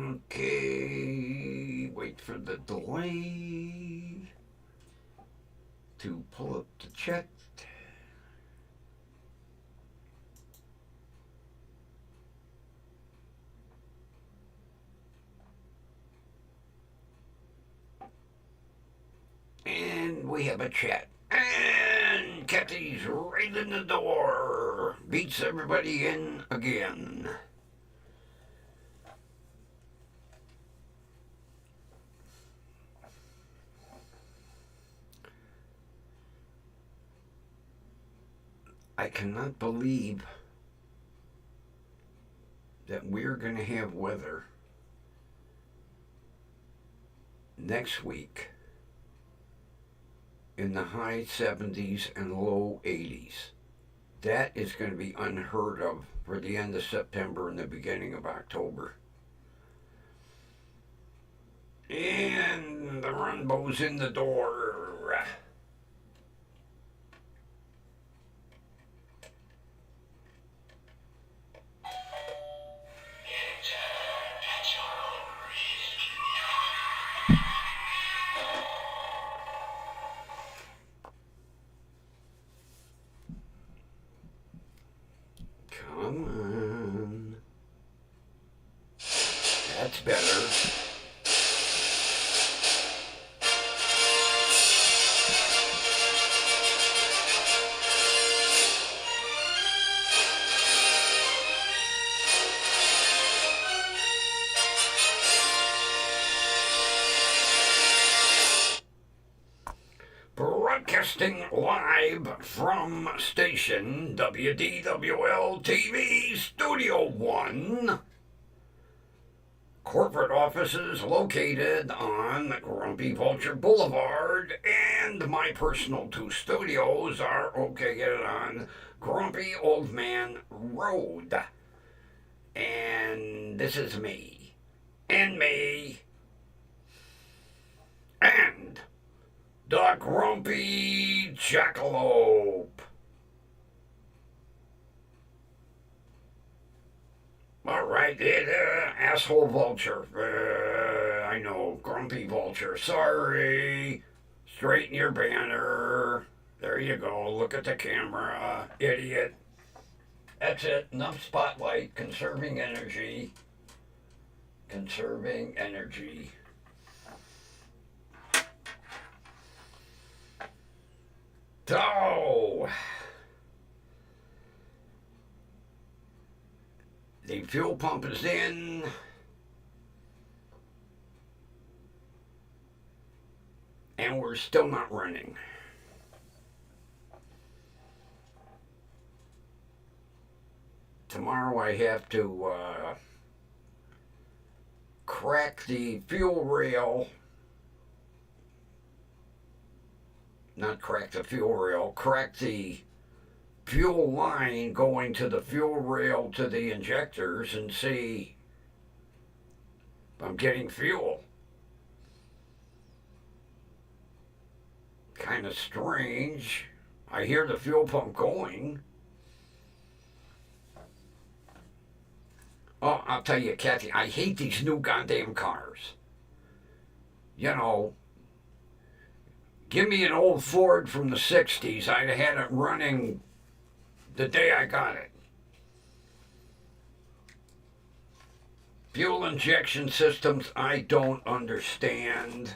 Okay, wait for the delay to pull up the chat. And we have a chat. And Kathy's right in the door. Beats everybody in again. I cannot believe that we're going to have weather next week in the high 70s and low 80s. That is going to be unheard of for the end of September and the beginning of October. And the Runbow's in the door. Come on. That's better. Broadcasting live from station WDWL TV Studio 1. Corporate offices located on Grumpy Vulture Boulevard, and my personal two studios are located on Grumpy Old Man Road. And this is me. And me. And the Grumpy Jackalope. All right, asshole vulture. I know, grumpy vulture. Sorry. Straighten your banner. There you go. Look at the camera, idiot. That's it. Enough spotlight. Conserving energy. Conserving energy. So, the fuel pump is in. And we're still not running. Tomorrow I have to crack the fuel rail. Not crack the fuel rail, crack the fuel line going to the fuel rail to the injectors and see if I'm getting fuel. Kind of strange. I hear the fuel pump going. Oh, I'll tell you, Kathy, I hate these new goddamn cars. You know, give me an old Ford from the 60s. I'd have had it running the day I got it. Fuel injection systems, I don't understand.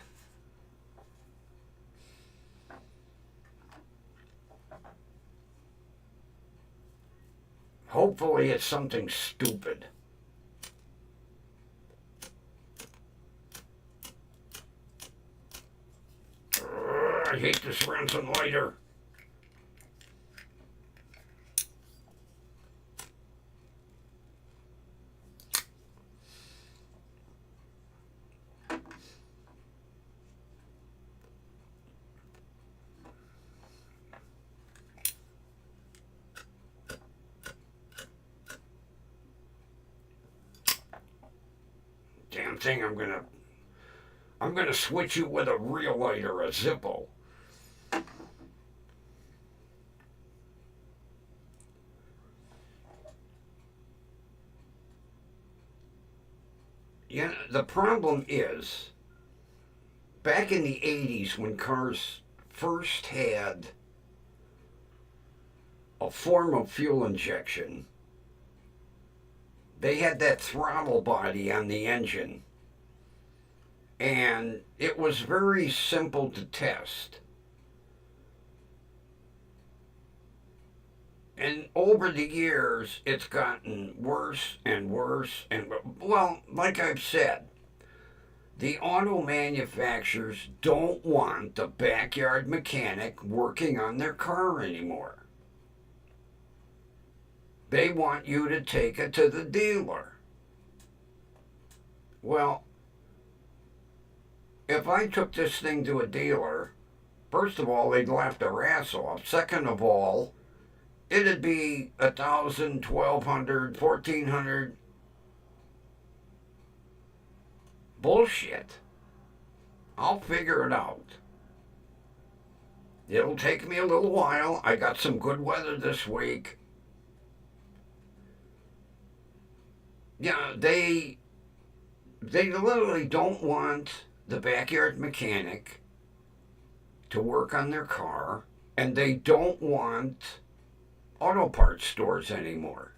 Hopefully it's something stupid. I hate this Ransom lighter. Damn thing, I'm gonna switch you with a real lighter, a Zippo. the problem is back in the 80s when cars first had a form of fuel injection, they had that throttle body on the engine, and it was very simple to test. And over the years, it's gotten worse and worse. And, well, like I've said, the auto manufacturers don't want the backyard mechanic working on their car anymore. They want you to take it to the dealer. Well, if I took this thing to a dealer, first of all, they'd laugh their ass off. Second of all, it'd be 1,000, 1,200, 1,400. Bullshit. I'll figure it out. It'll take me a little while. I got some good weather this week. Yeah, they literally don't want the backyard mechanic to work on their car, and they don't want auto parts stores anymore.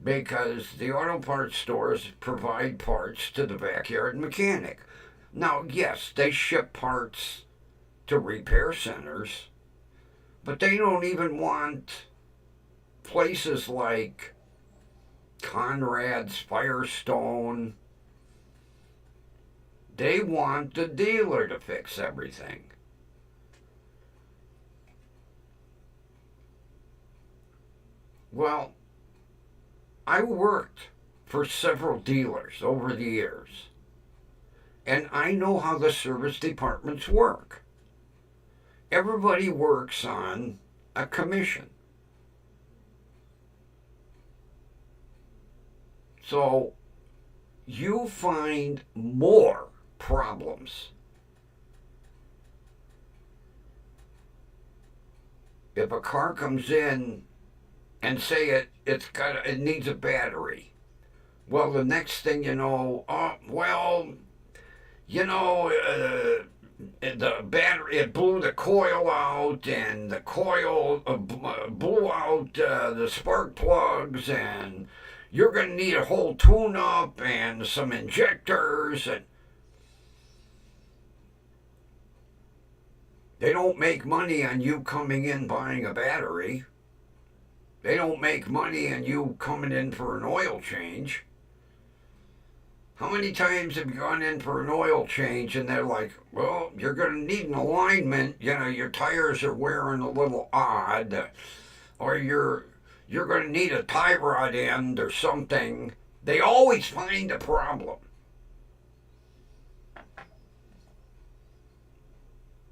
Because the auto parts stores provide parts to the backyard mechanic. Now, yes, they ship parts to repair centers, but they don't even want places like Conrad's, Firestone. They want the dealer to fix everything. Well, I worked for several dealers over the years, and I know how the service departments work. Everybody works on a commission. So you find more problems if a car comes in and say it needs a battery. Well, the next thing you know, the battery, it blew the coil out, and the coil blew out the spark plugs, and you're going to need a whole tune-up and some injectors. And they don't make money on you coming in buying a battery. They don't make money on you coming in for an oil change. How many times have you gone in for an oil change and they're like, well, you're going to need an alignment. Your tires are wearing a little odd, or you're going to need a tie rod end or something. They always find a problem.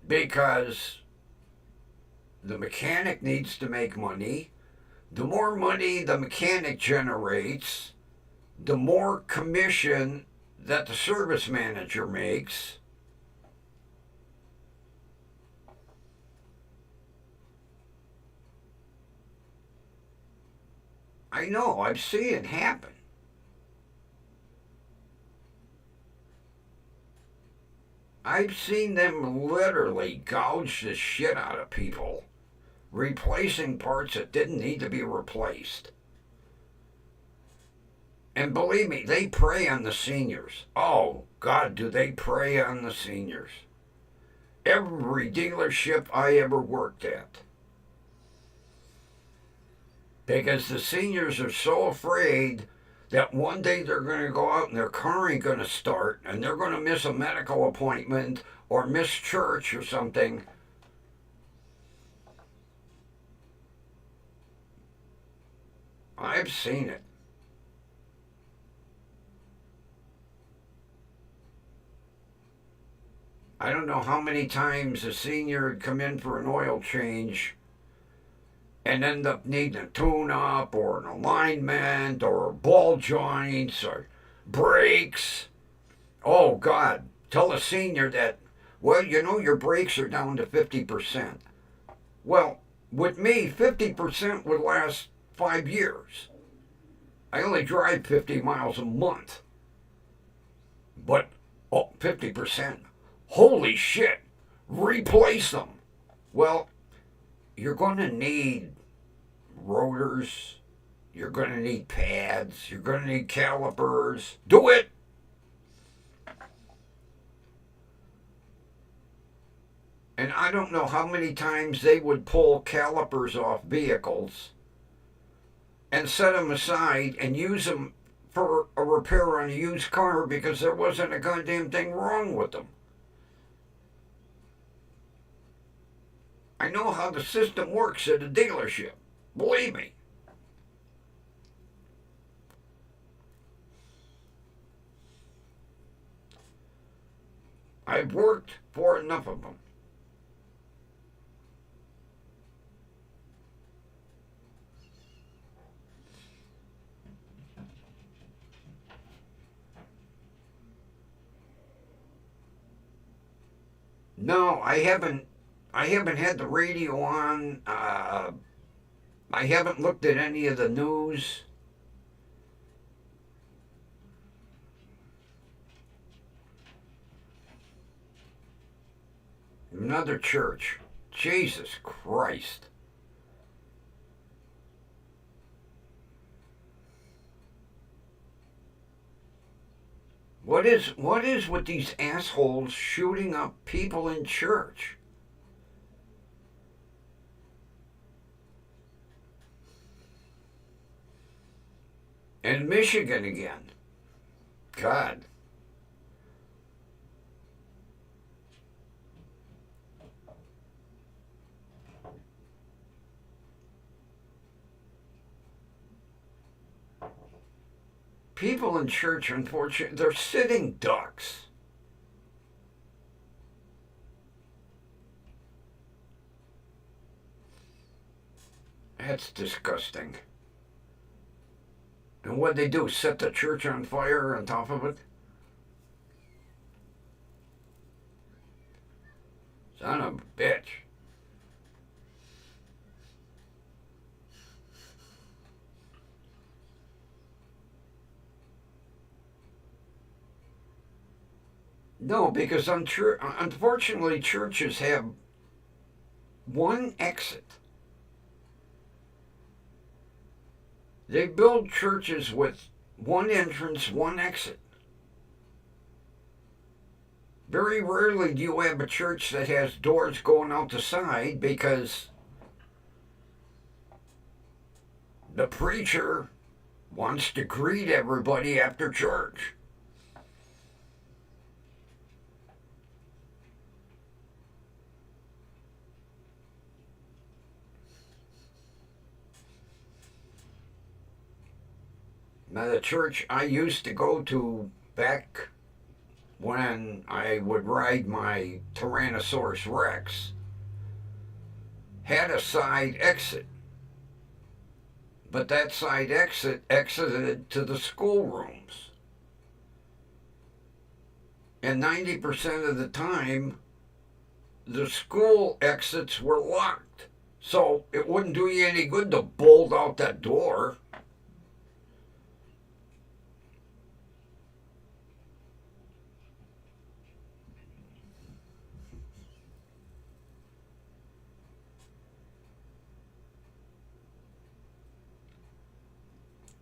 Because the mechanic needs to make money. The more money the mechanic generates, the more commission that the service manager makes. I know, I've seen it happen. I've seen them literally gouge the shit out of people, replacing parts that didn't need to be replaced. And believe me, they prey on the seniors. Oh, God, do they prey on the seniors. Every dealership I ever worked at. Because the seniors are so afraid that one day they're going to go out and their car ain't going to start, and they're going to miss a medical appointment or miss church or something. I've seen it. I don't know how many times a senior would come in for an oil change and end up needing a tune-up or an alignment or ball joints or brakes. Oh, God, tell a senior that, well, your brakes are down to 50%. Well, with me, 50% would last 5 years. I only drive 50 miles a month. But, 50%. Holy shit. Replace them. Well, you're going to need rotors. You're going to need pads. You're going to need calipers. Do it. And I don't know how many times they would pull calipers off vehicles and set them aside and use them for a repair on a used car because there wasn't a goddamn thing wrong with them. I know how the system works at a dealership. Believe me. I've worked for enough of them. No, I haven't. I haven't had the radio on. I haven't looked at any of the news. Another church. Jesus Christ. What is with these assholes shooting up people in church? And Michigan again. God. People in church, unfortunately, they're sitting ducks. That's disgusting. And what they do, set the church on fire on top of it? Son of a bitch. No, because unfortunately churches have one exit. They build churches with one entrance, one exit. Very rarely do you have a church that has doors going out the side because the preacher wants to greet everybody after church. Now, the church I used to go to back when I would ride my Tyrannosaurus Rex had a side exit. But that side exit exited to the schoolrooms. And 90% of the time, the school exits were locked. So it wouldn't do you any good to bolt out that door.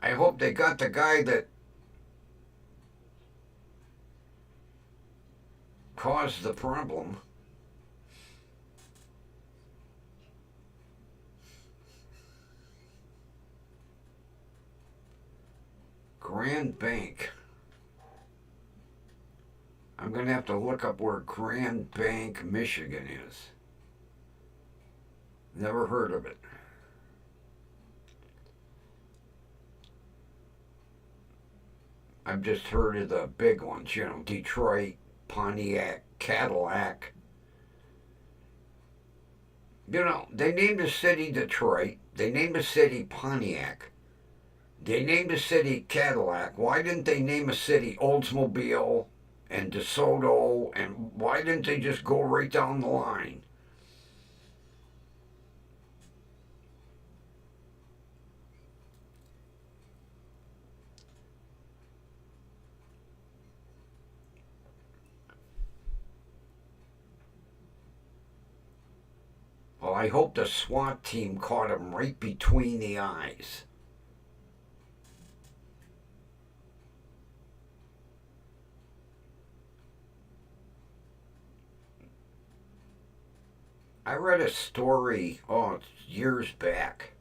I hope they got the guy that caused the problem. Grand Bank. I'm going to have to look up where Grand Bank, Michigan is. Never heard of it. I've just heard of the big ones, you know, Detroit, Pontiac, Cadillac. You know, they named the city Detroit. They named the city Pontiac. They named the city Cadillac. Why didn't they name a city Oldsmobile and DeSoto? And why didn't they just go right down the line? Well, I hope the SWAT team caught him right between the eyes. I read a story, years back,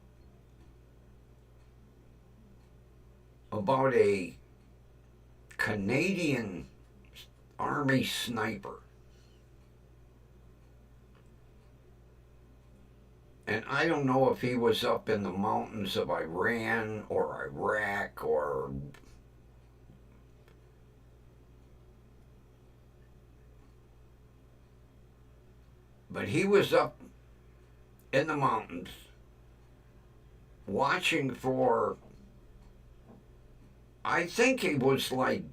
about a Canadian Army sniper. And I don't know if he was up in the mountains of Iran or Iraq or. But he was up in the mountains watching for. I think he was like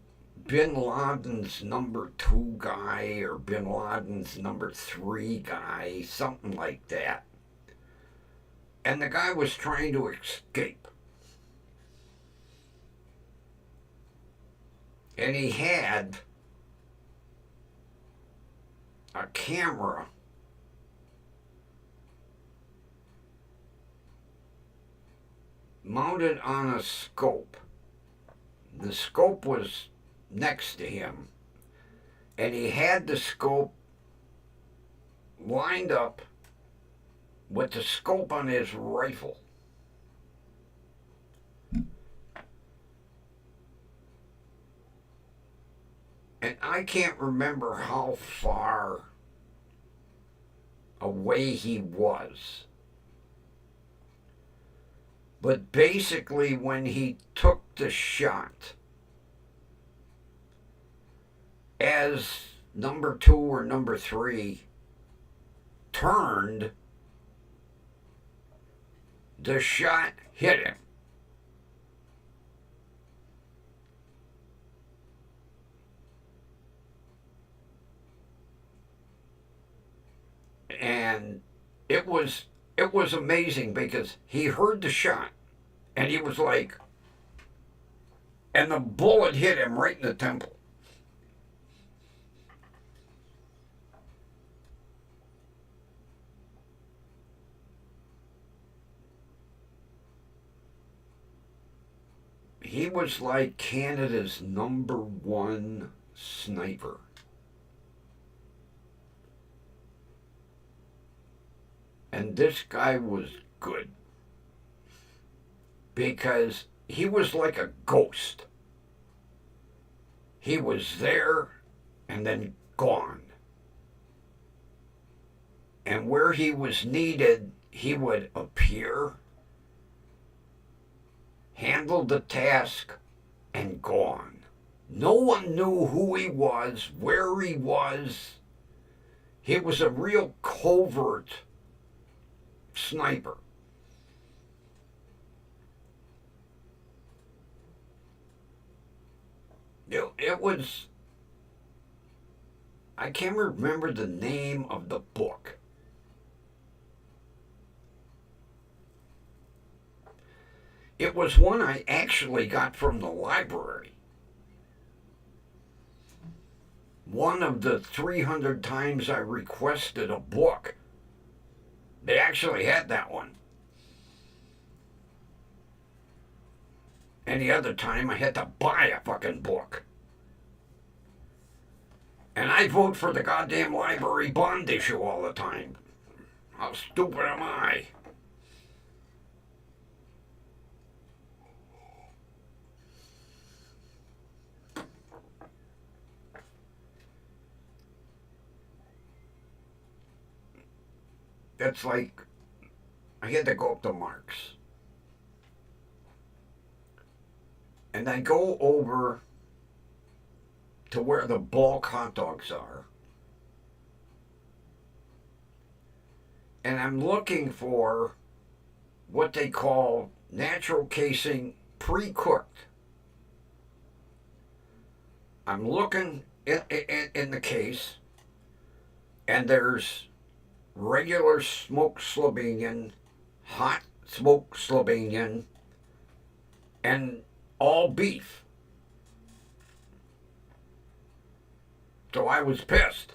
Bin Laden's number 2 guy or Bin Laden's number 3 guy, something like that. And the guy was trying to escape. And he had a camera mounted on a scope. The scope was next to him, and he had the scope lined up with the scope on his rifle. And I can't remember how far away he was. But basically, when he took the shot, as number 2 or number 3 turned, the shot hit him. And it was amazing because he heard the shot and he was like, and the bullet hit him right in the temple. He was like Canada's number 1 sniper. And this guy was good because he was like a ghost. He was there and then gone. And where he was needed, he would appear, handle the task, and gone. No one knew who he was, where he was. He was a real covert sniper. It was, I can't remember the name of the book. It was one I actually got from the library. One of the 300 times I requested a book, they actually had that one. Any other time I had to buy a fucking book. And I vote for the goddamn library bond issue all the time. How stupid am I? That's like, I had to go up to Mark's. And I go over to where the bulk hot dogs are. And I'm looking for what they call natural casing pre-cooked. I'm looking in the case, and there's regular smoked Slovenian, hot smoked Slovenian, and all beef. So I was pissed.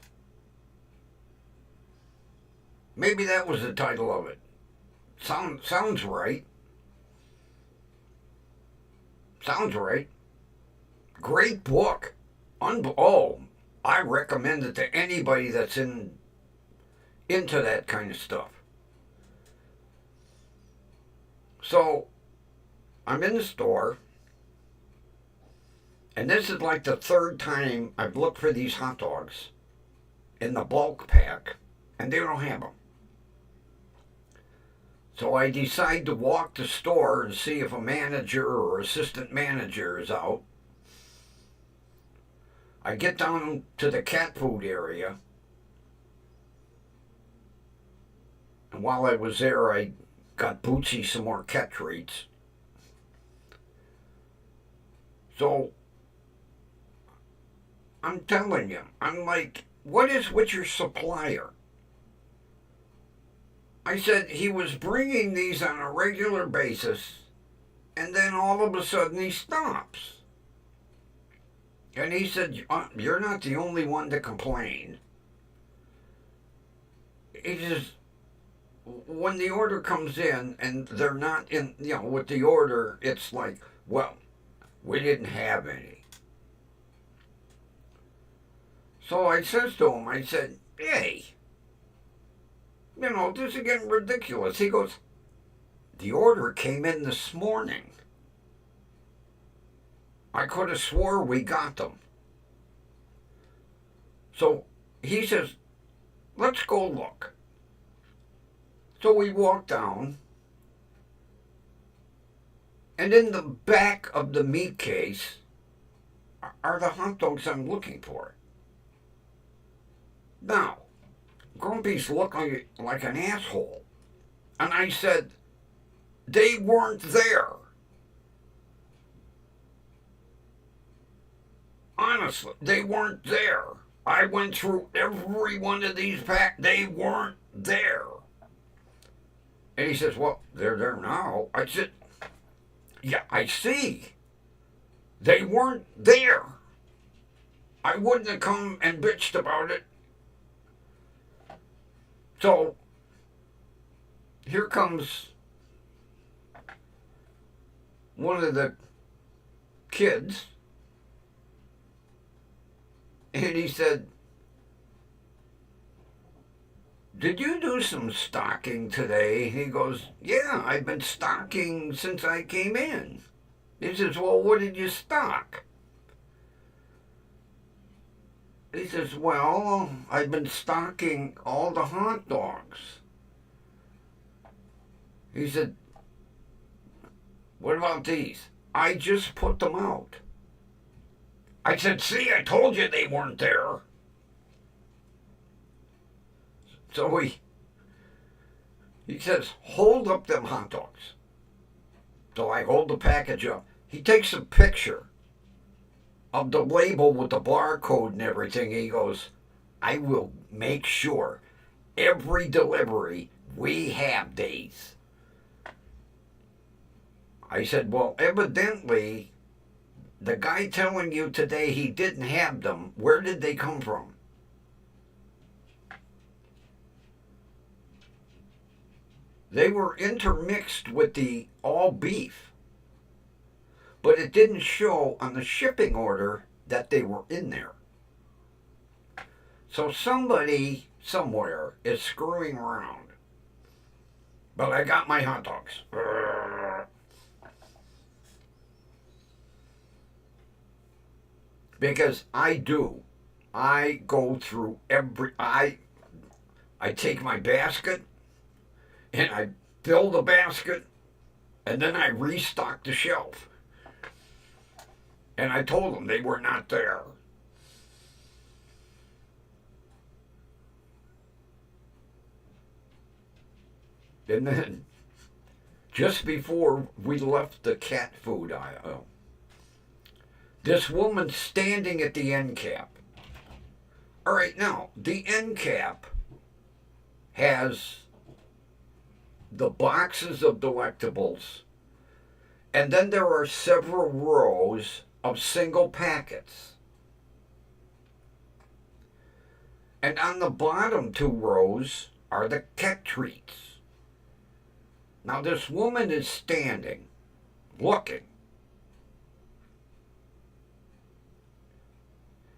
Maybe that was the title of it. Sounds right. Sounds right. Great book. I recommend it to anybody that's into that kind of stuff. So I'm in the store, and this is like the third time I've looked for these hot dogs in the bulk pack, and they don't have them. So I decide to walk the store and see if a manager or assistant manager is out. I get down to the cat food area, and while I was there, I got Bootsy some more cat treats. So I'm telling you, I'm like, what is with your supplier? I said he was bringing these on a regular basis, and then all of a sudden he stops. And he said, you're not the only one to complain. He says, when the order comes in and they're not in, with the order, it's like, well, we didn't have any. So I says to him, I said, hey, this is getting ridiculous. He goes, the order came in this morning. I could have swore we got them. So he says, let's go look. So we walk down, and in the back of the meat case are the hot dogs I'm looking for. Now, Grumpy's looking like an asshole. And I said, they weren't there. Honestly, they weren't there. I went through every one of these packs. They weren't there. And he says, well, they're there now. I said, yeah, I see. They weren't there. I wouldn't have come and bitched about it. So, here comes one of the kids, and he said, did you do some stocking today? He goes, yeah, I've been stocking since I came in. He says, well, what did you stock? He says, well, I've been stocking all the hot dogs. He said, what about these? I just put them out. I said, see, I told you they weren't there. So he says, hold up them hot dogs. So I hold the package up. He takes a picture of the label with the barcode and everything. He goes, I will make sure every delivery we have these. I said, well, evidently, the guy telling you today he didn't have them, where did they come from? They were intermixed with the all beef, but it didn't show on the shipping order that they were in there. So somebody somewhere is screwing around. But I got my hot dogs. Because I go through I take my basket and I fill the basket and then I restock the shelf. And I told them they were not there. And then, just before we left the cat food aisle, this woman standing at the end cap. All right, now, the end cap has the boxes of delectables, and then there are several rows of single packets. And on the bottom two rows are the cat treats. Now, this woman is standing, looking,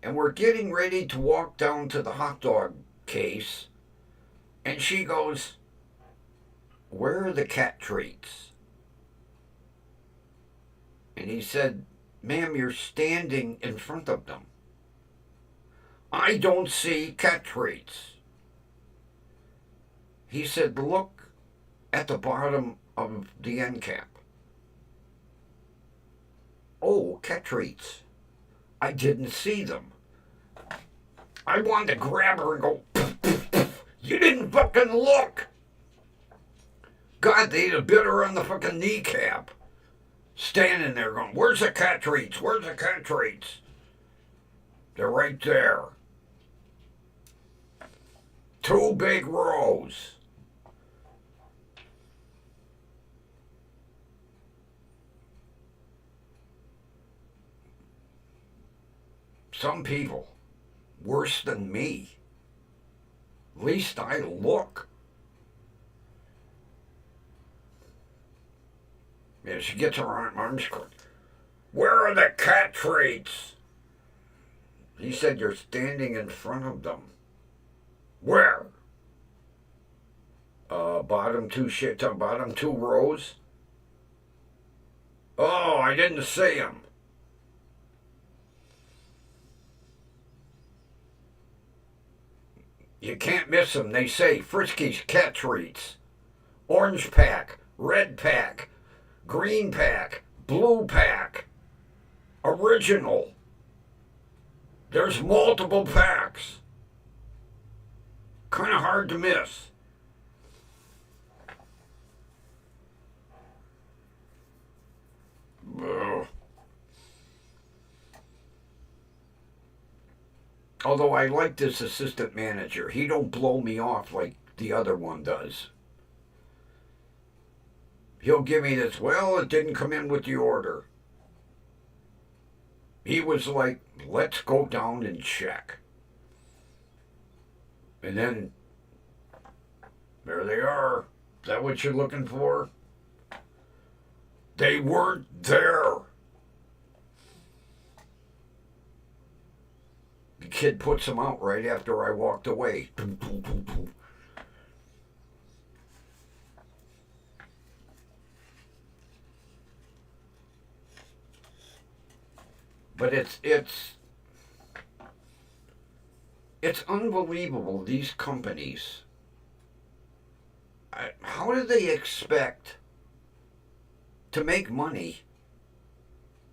and we're getting ready to walk down to the hot dog case, and she goes, "Where are the cat treats?" And he said, "Ma'am, you're standing in front of them. I don't see cat treats." He said, "Look at the bottom of the end cap." "Oh, cat treats. I didn't see them." I wanted to grab her and go, "You didn't fucking look." God, they'd have bit her on the fucking kneecap. Standing there going, "Where's the cat treats? Where's the cat treats?" They're right there. 2 big rows. Some people, worse than me. At least I look. Yeah, she gets her arms crooked. "Where are the cat treats?" He said, "You're standing in front of them." "Where?" Bottom two rows. "Oh, I didn't see them." You can't miss them. They say Friskies cat treats. Orange pack, red pack, green pack, blue pack, original. There's multiple packs. Kind of hard to miss. Ugh. Although I like this assistant manager. He don't blow me off like the other one does. He'll give me this, "Well, it didn't come in with the order." He was like, "Let's go down and check." And then, there they are. Is that what you're looking for? They weren't there. The kid puts them out right after I walked away. But it's unbelievable, these companies. How do they expect to make money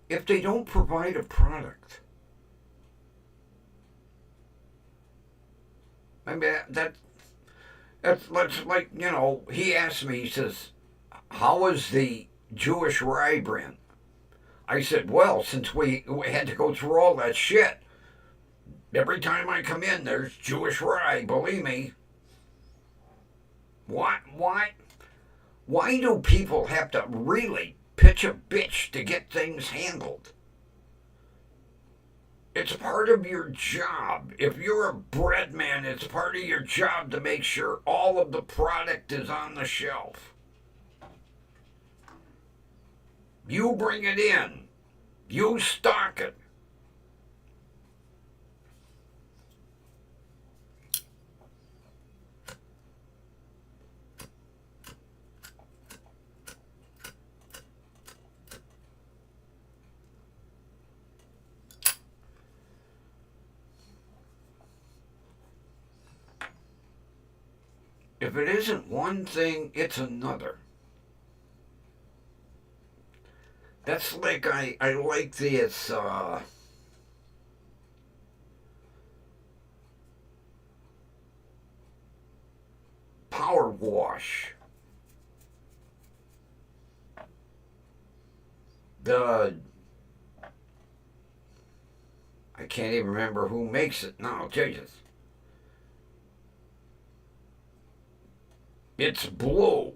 if they don't provide a product? I mean, that's like, he asked me, he says, "How is the Jewish rye brand?" I said, "Well, since we had to go through all that shit, every time I come in, there's Jewish rye, believe me." Why do people have to really pitch a bitch to get things handled? It's part of your job. If you're a bread man, it's part of your job to make sure all of the product is on the shelf. You bring it in. You stock it. If it isn't one thing, it's another. That's like I like this power wash. The I can't even remember who makes it now, Jesus. It's blue.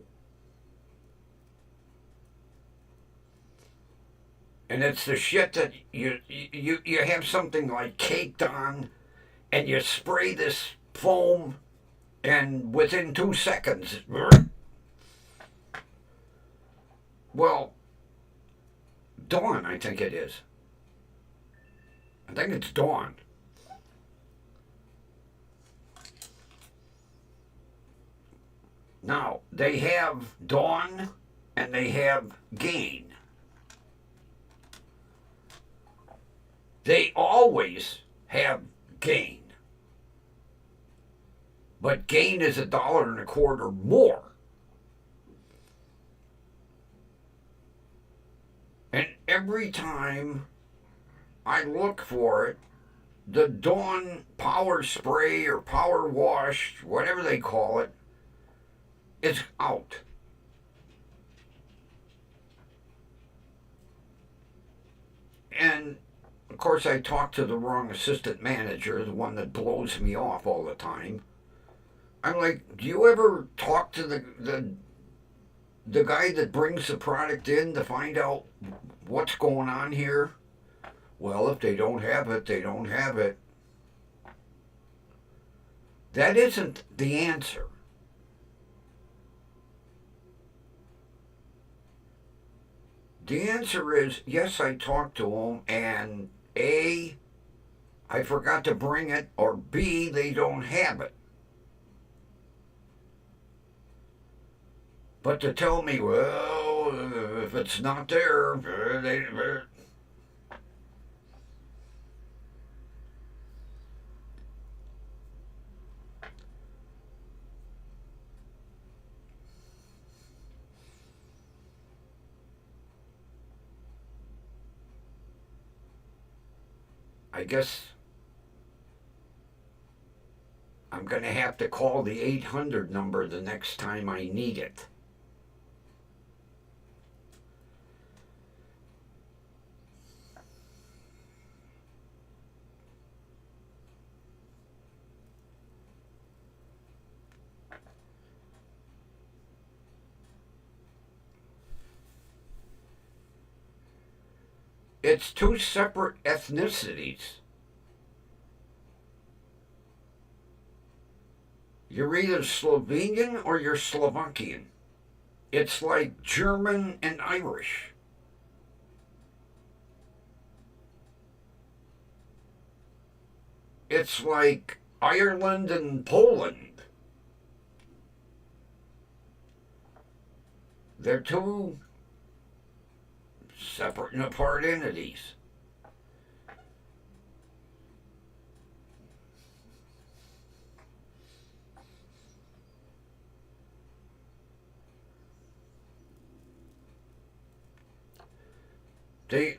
And it's the shit that you have something like caked on, and you spray this foam And within 2 seconds, well, Dawn, I think it is. I think it's Dawn. Now, they have Dawn and they have Gain. They always have Gain. But Gain is $1.25 more. And every time I look for it, the Dawn Power Spray or Power Wash, whatever they call it, is out. And of course, I talked to the wrong assistant manager, the one that blows me off all the time. I'm like, do you ever talk to the guy that brings the product in to find out what's going on here? Well, if they don't have it, they don't have it. That isn't the answer. The answer is yes, I talked to them, and A, I forgot to bring it, or B, they don't have it. But to tell me, well, if it's not there, I guess I'm going to have to call the 800 number the next time I need it. It's two separate ethnicities. You're either Slovenian or you're Slovakian. It's like German and Irish. It's like Ireland and Poland. They're two separate and apart entities.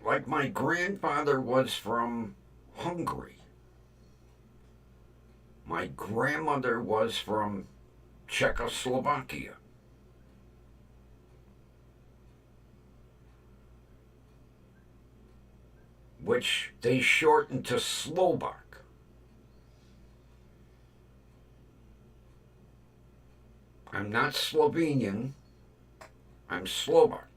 Like my grandfather was from Hungary. My grandmother was from Czechoslovakia, which they shortened to Slovak. I'm not Slovenian, I'm Slovak.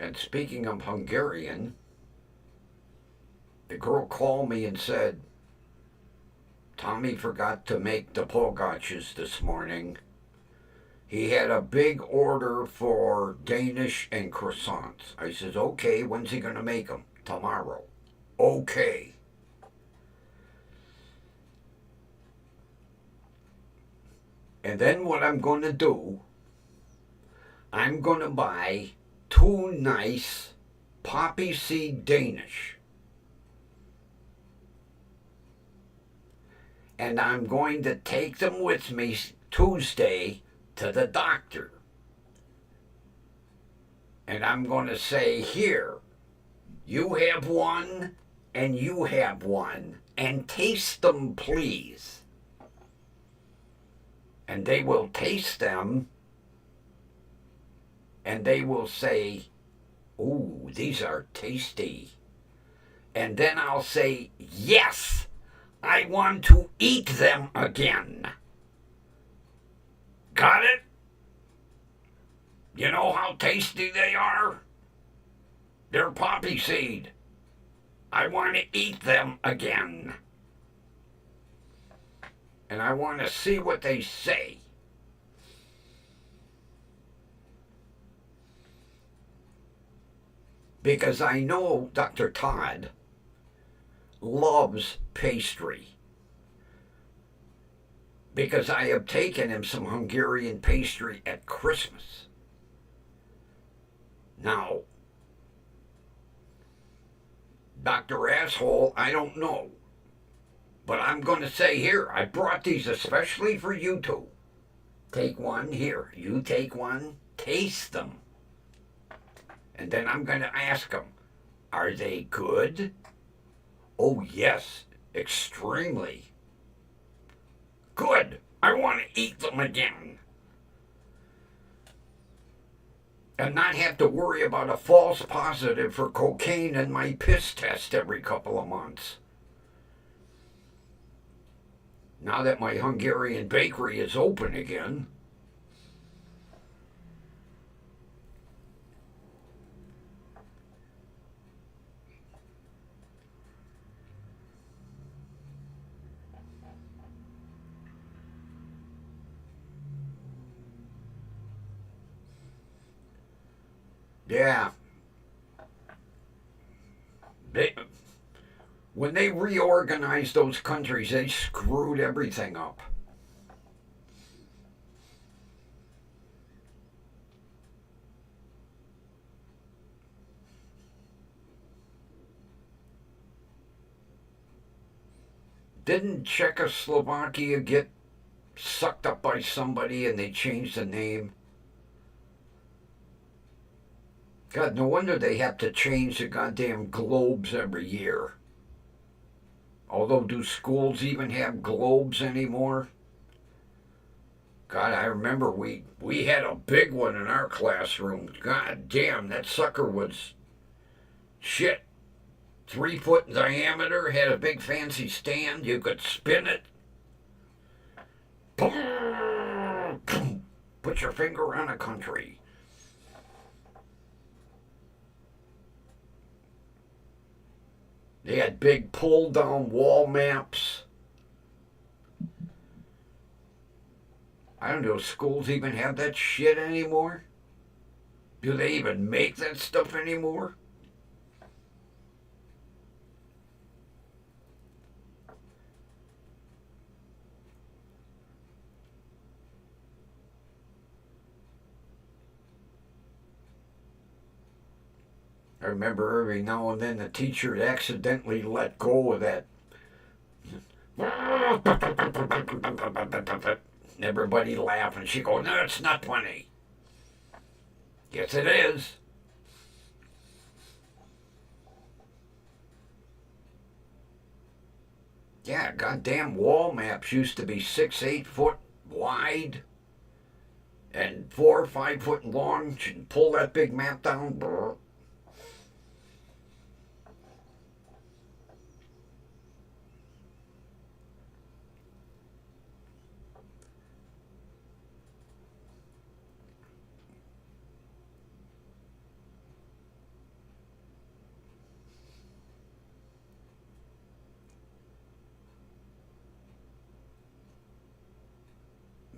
And speaking of Hungarian, the girl called me and said, Tommy forgot to make the pogaches this morning. He had a big order for Danish and croissants. I says, okay, when's he going to make them? Tomorrow. Okay. And then what I'm going to do, I'm going to buy 2 nice poppy seed Danish. And I'm going to take them with me Tuesday to the doctor. And I'm going to say, here, you have one and you have one, and taste them, please. And they will taste them, and they will say, ooh, these are tasty. And then I'll say, yes, I want to eat them again. Got it? You know how tasty they are? They're poppy seed. I want to eat them again. And I want to see what they say. Because I know Dr. Todd loves pastry. Because I have taken him some Hungarian pastry at Christmas. Now, Dr. Asshole, I don't know. But I'm going to say here, I brought these especially for you two. Take one here. You take one. Taste them. And then I'm going to ask them, are they good? Oh, yes, extremely. Good. I want to eat them again. And not have to worry about a false positive for cocaine in my piss test every couple of months. Now that my Hungarian bakery is open again. Yeah. When they reorganized those countries, they screwed everything up. Didn't Czechoslovakia get sucked up by somebody and they changed the name? God, no wonder they have to change the goddamn globes every year. Although, do schools even have globes anymore? God, I remember we had a big one in our classroom. God damn, that sucker was shit. 3 foot in diameter, had a big fancy stand. You could spin it. Put your finger on a country. They had big pull-down wall maps. I don't know, schools even have that shit anymore? Do they even make that stuff anymore? I remember every now and then the teacher would accidentally let go of that. Everybody laughed and she goes, no, it's not funny. Yes, it is. Yeah, goddamn wall maps used to be 6, 8 foot wide and 4 or 5 foot long. She'd pull that big map down.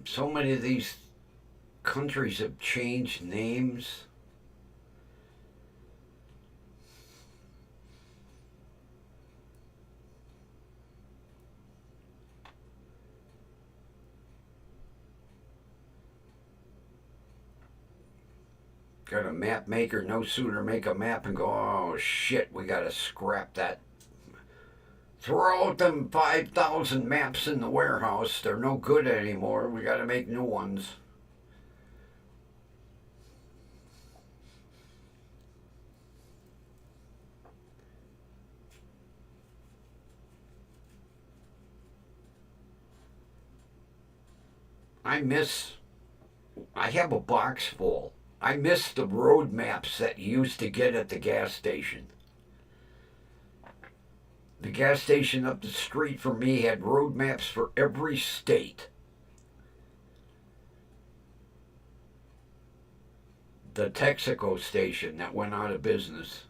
So many of these countries have changed names. Got a map maker, no sooner make a map and go, oh shit, we gotta scrap that. Throw out them 5,000 maps in the warehouse. They're no good anymore. We gotta make new ones. I have a box full. I miss the road maps that you used to get at the gas station. The gas station up the street from me had road maps for every state. the Texaco station that went out of business.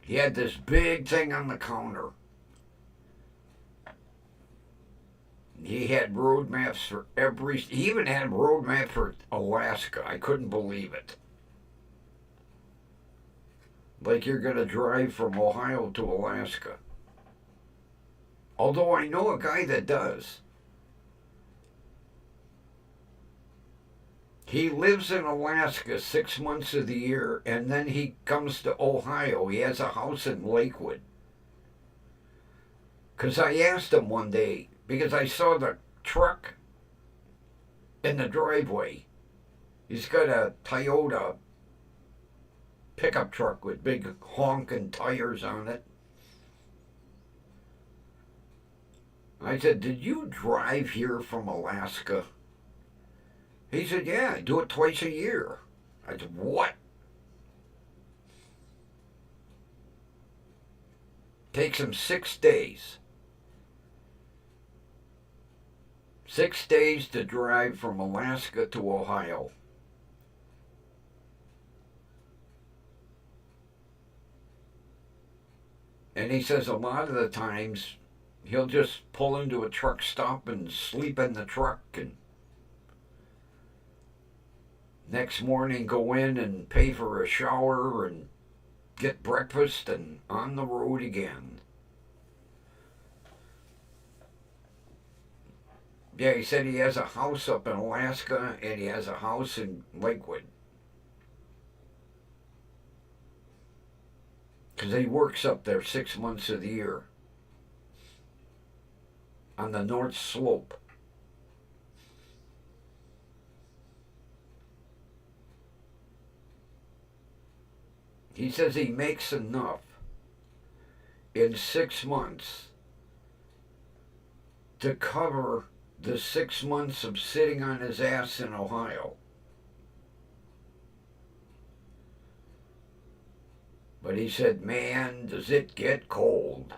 He had this big thing on the counter. He had road maps for he even had a road map for Alaska. I couldn't believe it. Like you're going to drive from Ohio to Alaska. Although I know a guy that does. He lives in Alaska 6 months of the year, and then he comes to Ohio. He has a house in Lakewood. Because I asked him one day, because I saw the truck in the driveway. He's got a Toyota pickup truck with big honking tires on it. I said, "Did you drive here from Alaska?" He said, "Yeah, I do it twice a year." I said, "What?" Takes him 6 days. 6 days to drive from Alaska to Ohio. And he says a lot of the times he'll just pull into a truck stop and sleep in the truck, and next morning go in and pay for a shower and get breakfast and on the road again. Yeah, he said he has a house up in Alaska and he has a house in Lakewood. Because he works up there 6 months of the year on the North Slope. He says he makes enough in 6 months to cover the 6 months of sitting on his ass in Ohio. But he said, "Man, does it get cold."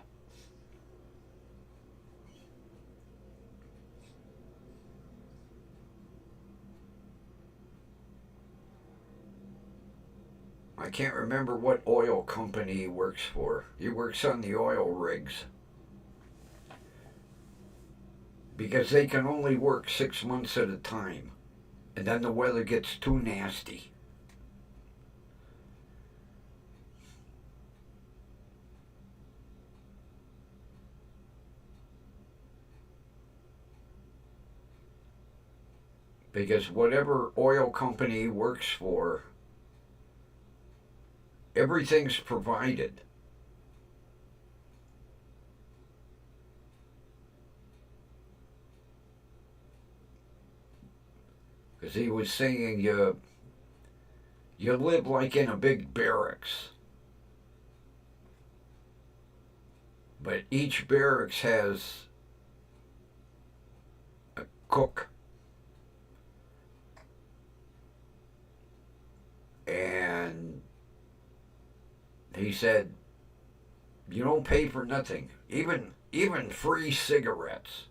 I can't remember what oil company he works for. He works on the oil rigs. Because they can only work 6 months at a time. And then the weather gets too nasty. Because whatever oil company he works for, everything's provided. Because he was saying you live like in a big barracks. But each barracks has a cook. And he said, you don't pay for nothing, even free cigarettes.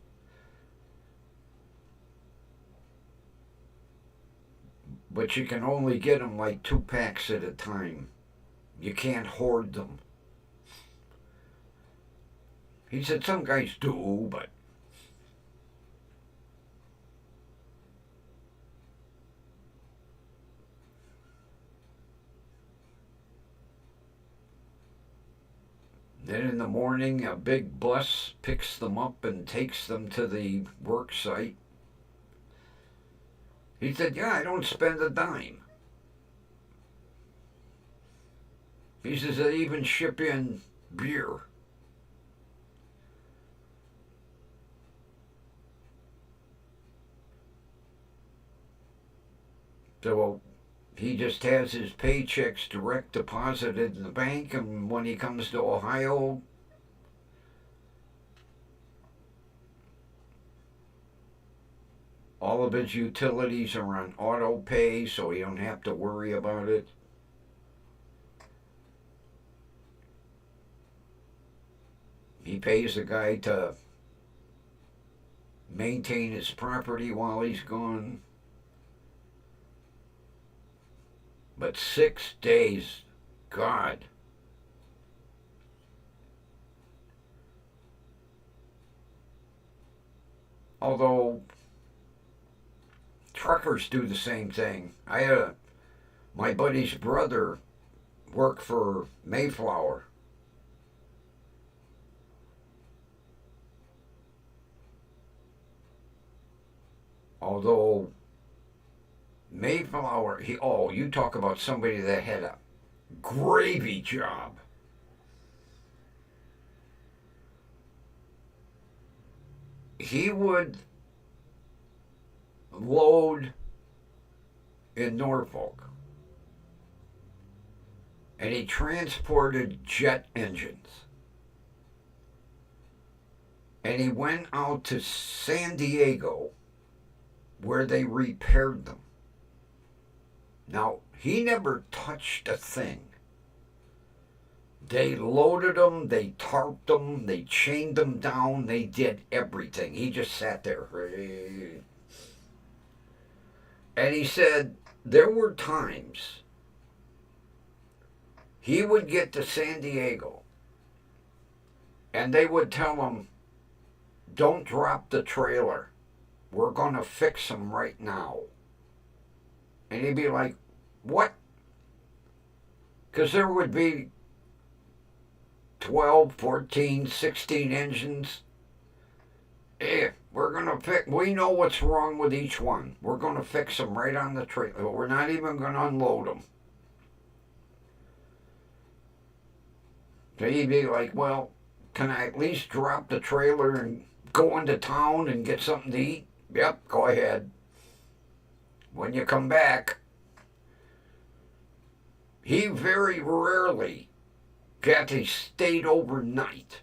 But you can only get them like 2 packs at a time. You can't hoard them. He said some guys do, but then in the morning a big bus picks them up and takes them to the work site. He said, "Yeah, I don't spend a dime." He says they even ship in beer. So he just has his paychecks direct deposited in the bank, and when he comes to Ohio, all of his utilities are on auto pay, so he don't have to worry about it. He pays a guy to maintain his property while he's gone. But 6 days, God. Although truckers do the same thing. I had my buddy's brother work for Mayflower. Although Mayflower, you talk about somebody that had a gravy job. He would load in Norfolk and he transported jet engines. And he went out to San Diego where they repaired them. Now, he never touched a thing. They loaded them, they tarped them, they chained them down, they did everything. He just sat there. And he said there were times he would get to San Diego and they would tell him, don't drop the trailer. We're going to fix them right now. And he'd be like, what? Because there would be 12, 14, 16 engines. We're going to fix, we know what's wrong with each one. We're going to fix them right on the trailer. We're not even going to unload them. So he'd be like, well, can I at least drop the trailer and go into town and get something to eat? Yep, go ahead. When you come back, he very rarely got to stay overnight.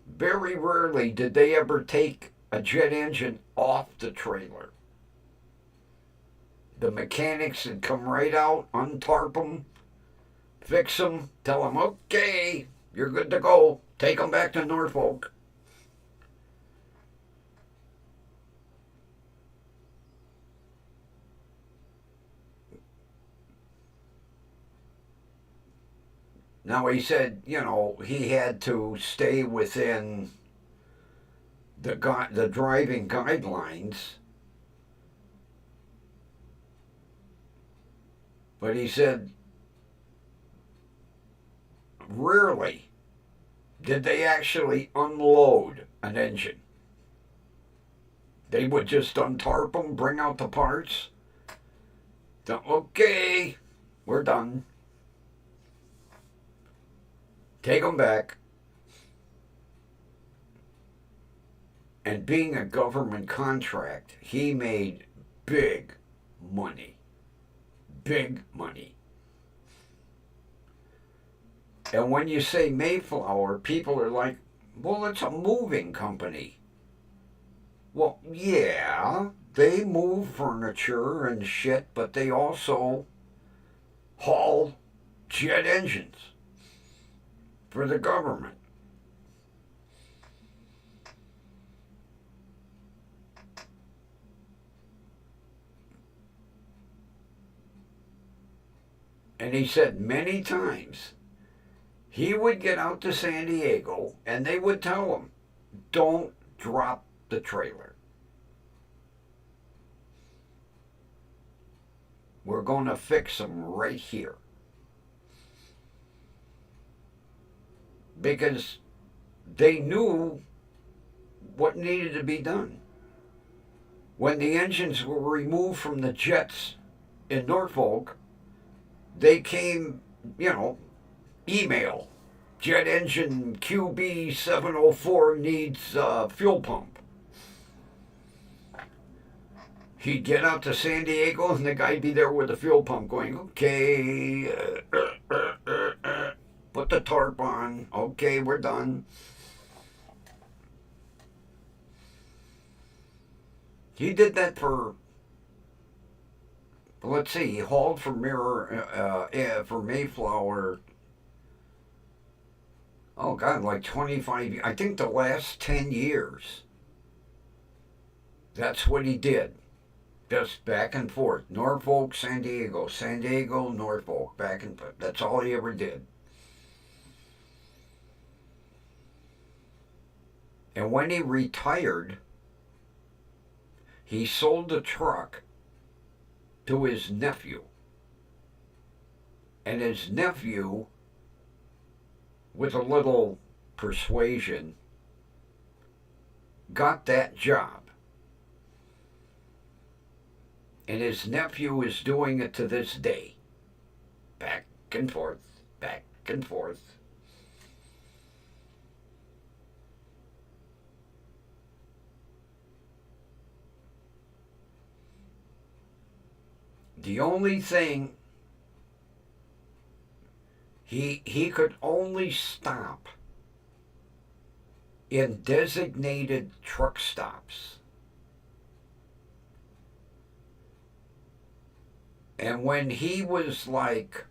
Very rarely did they ever take a jet engine off the trailer. The mechanics would come right out, untarp them, fix them, tell them, okay, you're good to go. Take them back to Norfolk. Now he said, he had to stay within the driving guidelines. But he said, rarely did they actually unload an engine. They would just untarp them, bring out the parts. Okay, we're done. Take them back. And being a government contract, he made big money. Big money. And when you say Mayflower, people are like, well, it's a moving company. Well, yeah, they move furniture and shit, but they also haul jet engines for the government. And he said many times he would get out to San Diego and they would tell him, don't drop the trailer. We're going to fix them right here. Because they knew what needed to be done. When the engines were removed from the jets in Norfolk, they came, email. Jet engine QB 704 needs fuel pump. He'd get out to San Diego and the guy'd be there with the fuel pump going, okay, put the tarp on. Okay, we're done. He did that for, let's see, he hauled for for Mayflower. Oh God, like 25. I think the last 10 years. That's what he did. Just back and forth. Norfolk, San Diego, Norfolk, back and forth. That's all he ever did. And when he retired, he sold the truck to his nephew. And his nephew, with a little persuasion, got that job. And his nephew is doing it to this day. Back and forth, back and forth. The only thing he could only stop in designated truck stops. And when he was like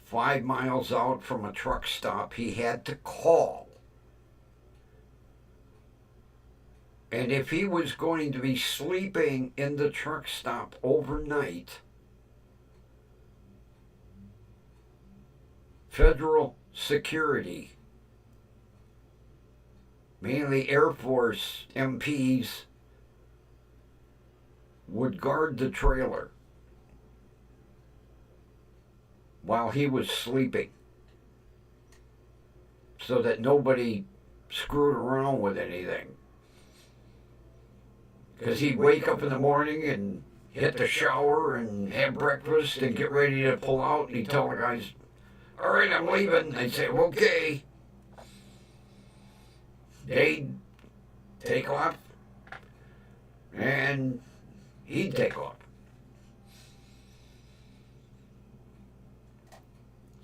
5 miles out from a truck stop, he had to call. And if he was going to be sleeping in the truck stop overnight, federal security, mainly Air Force MPs, would guard the trailer while he was sleeping so that nobody screwed around with anything. Because he'd wake up in the morning and hit the shower and have breakfast and get ready to pull out, and he'd tell the guys, all right, I'm leaving. They'd say, okay. They'd take off, and he'd take off.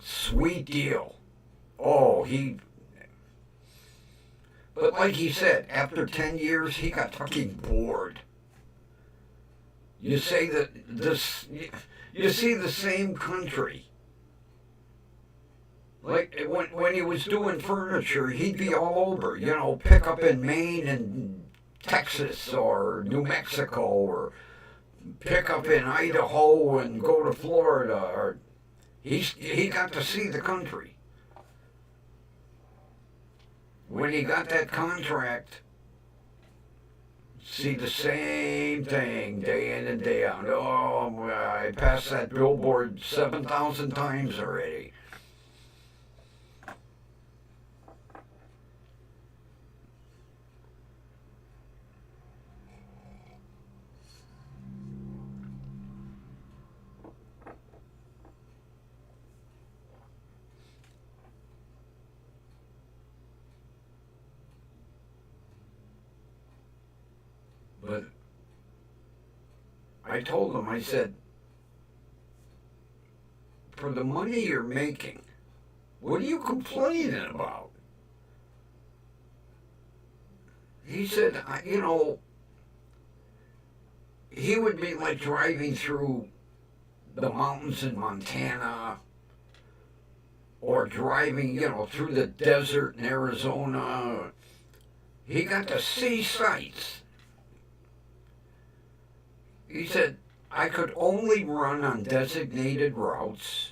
Sweet deal. Oh, but like he said, after 10 years, he got fucking bored. You say that you see the same country. Like when he was doing furniture, he'd be all over, pick up in Maine and Texas or New Mexico, or pick up in Idaho and go to Florida. Or he got to see the country. When he got that contract, see the same thing day in and day out. Oh, I passed that billboard 7,000 times already. But I told him, I said, for the money you're making, what are you complaining about? He said, he would be like driving through the mountains in Montana, or driving, through the desert in Arizona. He got to see sights. He said, I could only run on designated routes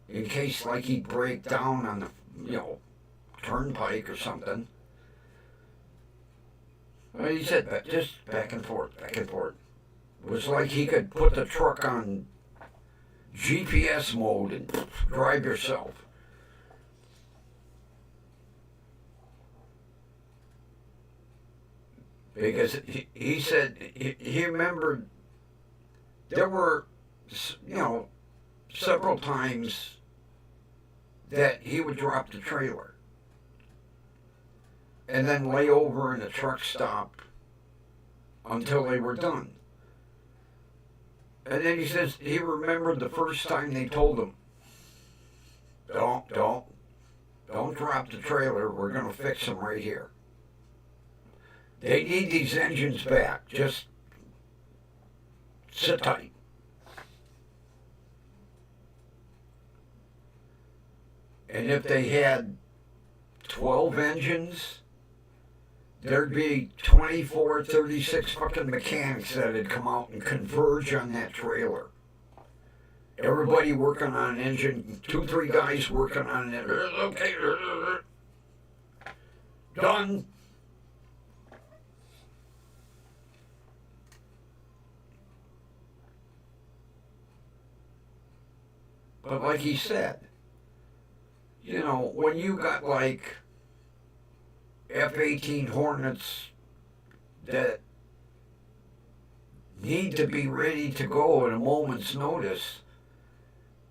in case, like, he'd break down on the, turnpike or something. Well, he said, just back and forth, back and forth. It was like he could put the truck on GPS mode and drive yourself. Because he said he remembered there were, several times that he would drop the trailer and then lay over in a truck stop until they were done. And then he says he remembered the first time they told him, don't drop the trailer, we're going to fix them right here. They need these engines back. Just sit tight. And if they had 12 engines, there'd be 24, 36 fucking mechanics that'd come out and converge on that trailer. Everybody working on an engine, 2, 3 guys working on it. Okay, done. But like he said, you know, when you got like F-18 Hornets that need to be ready to go at a moment's notice,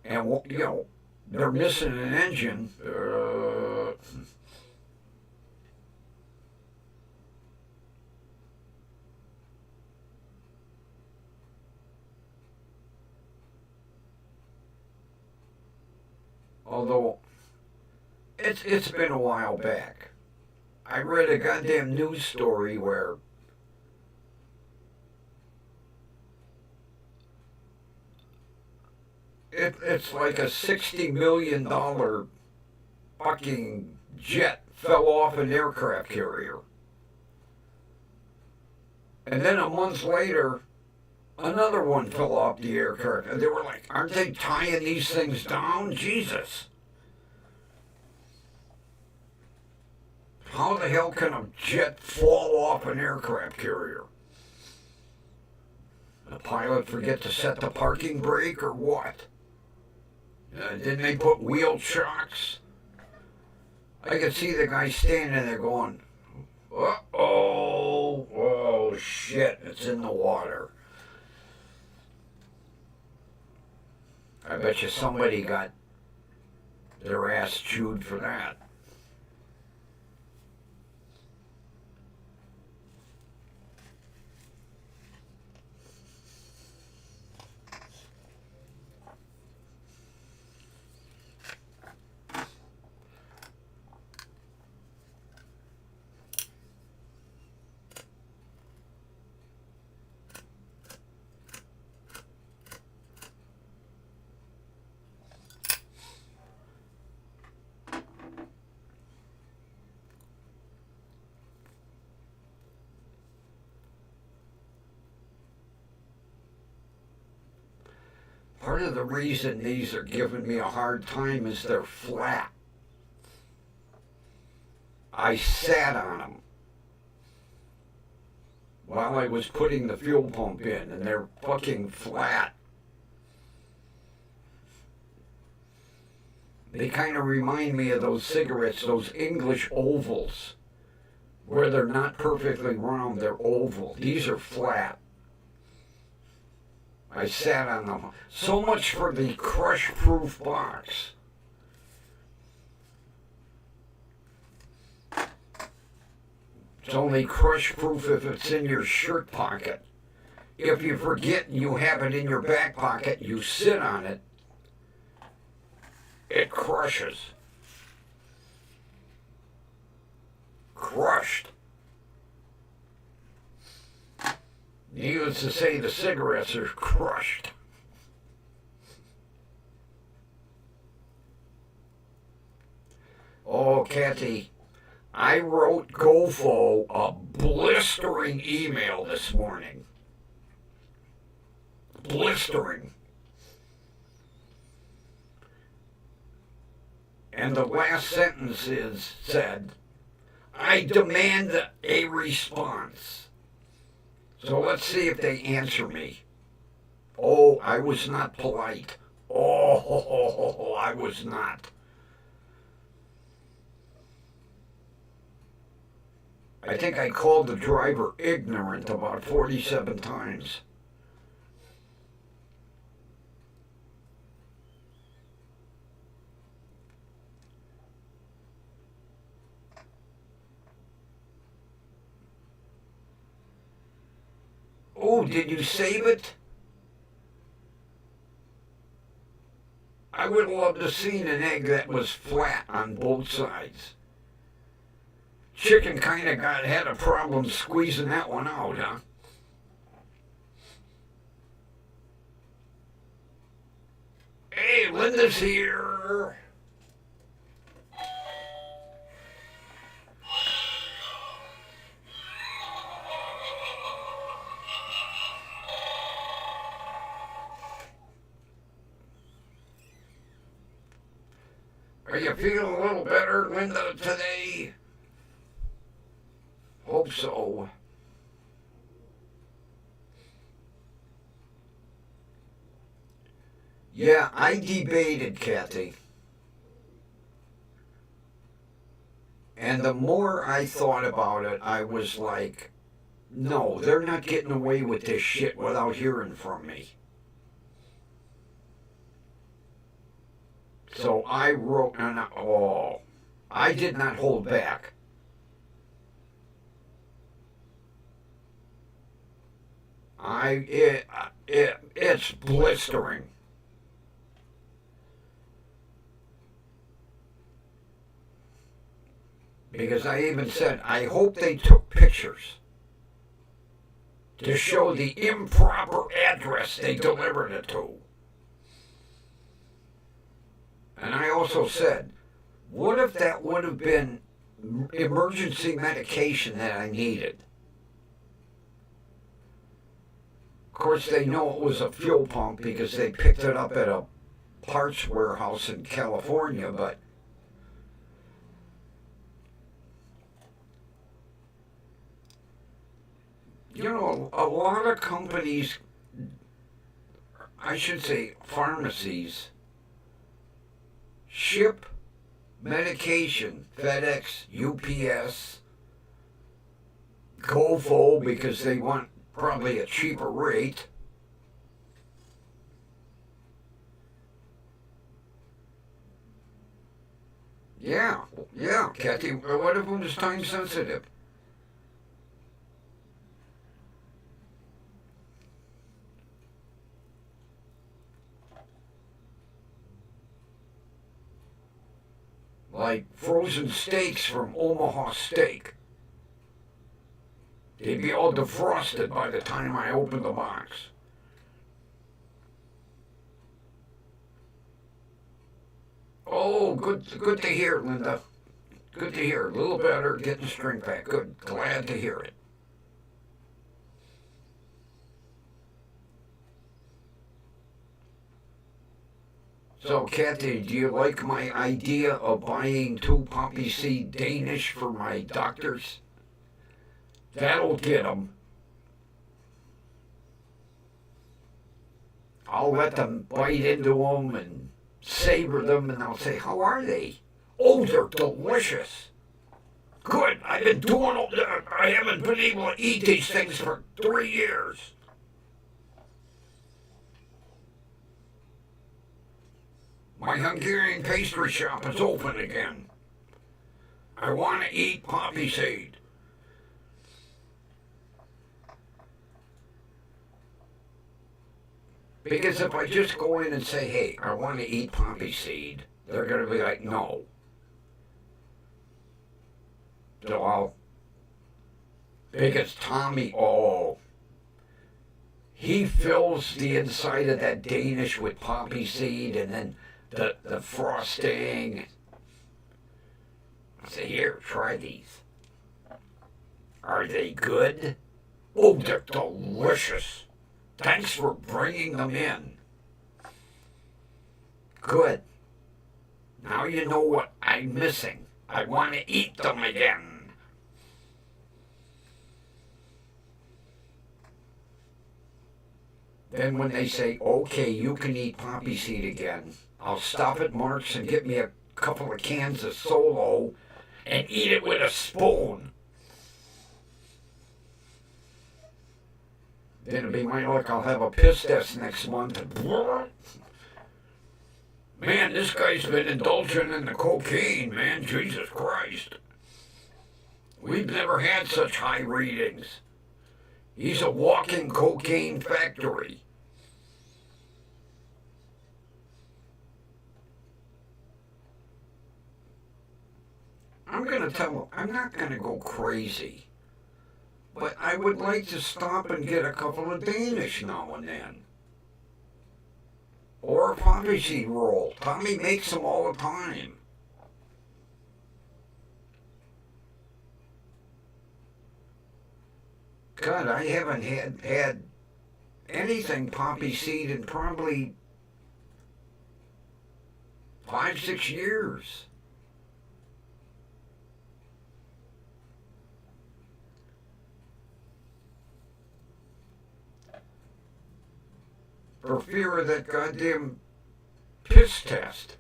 and, you know, they're missing an engine, although it's been a while back. I read a goddamn news story where it's like a $60 million fucking jet fell off an aircraft carrier. And then a month later, another one fell off the aircraft. And they were like, aren't they tying these things down? Jesus. How the hell can a jet fall off an aircraft carrier? The pilot forget to set the parking brake or what? Didn't they put wheel shocks? I could see the guy standing there going, uh-oh, oh shit, it's in the water. I bet you somebody got their ass chewed for that. Part of the reason these are giving me a hard time is they're flat. I sat on them while I was putting the fuel pump in, and they're fucking flat. They kind of remind me of those cigarettes, those English ovals, where they're not perfectly round, they're oval. These are flat. I sat on them. So much for the crush-proof box. It's only crush-proof if it's in your shirt pocket. If you forget and you have it in your back pocket, you sit on it, it crushes. Crushed. Needless to say, the cigarettes are crushed. Oh, Kathy, I wrote Gofo a blistering email this morning. Blistering. And the last sentence said, I demand a response. So let's see if they answer me. Oh, I was not polite. Oh, I was not. I think I called the driver ignorant about 47 times. Oh, did you save it? I would love to have seen an egg that was flat on both sides. Chicken kind of had a problem squeezing that one out, huh? Hey, Linda's here. Are you feeling a little better, Linda, today? Hope so. Yeah, I debated, Kathy. And the more I thought about it, I was like, no, they're not getting away with this shit without hearing from me. So I wrote, and I did not hold back. It's blistering. Because I even said, I hope they took pictures to show the improper address they delivered it to. And I also said, what if that would have been emergency medication that I needed? Of course, they know it was a fuel pump because they picked it up at a parts warehouse in California, but you know, a lot of companies, I should say pharmacies, ship medication, FedEx, UPS, GoFo, because they want probably a cheaper rate. Yeah, Kathy, what if it was time sensitive? Like frozen steaks from Omaha Steak. They'd be all defrosted by the time I opened the box. Oh, good to hear, Linda. Good to hear. A little better, getting strength back. Good. Glad to hear it. So, Kathy, do you like my idea of buying 2 poppy seed Danish for my doctors? That'll get them. I'll let them bite into them and savor them, and I'll say, how are they? Oh, they're delicious. Good. I've been doing all that. I haven't been able to eat these things for 3 years. My Hungarian pastry shop is open again. I want to eat poppy seed. Because if I just go in and say, hey, I want to eat poppy seed, they're going to be like, no. So because Tommy, he fills the inside of that Danish with poppy seed and then the frosting. I say, here, try these. Are they good? Oh, they're delicious. Thanks for bringing them in. Good. Now you know what I'm missing. I want to eat them again. Then when they say, okay, you can eat poppy seed again, I'll stop at Mark's and get me a couple of cans of Solo and eat it with a spoon. Then it'll be my luck, I'll have a piss test next month. Man, this guy's been indulging in the cocaine, man. Jesus Christ. We've never had such high readings. He's a walking cocaine factory. I'm going to tell him, I'm not going to go crazy. But I would like to stop and get a couple of Danish now and then. Or a poppy seed roll. Tommy makes them all the time. God, I haven't had anything poppy seed in probably 5, 6 years. For fear of that goddamn piss test.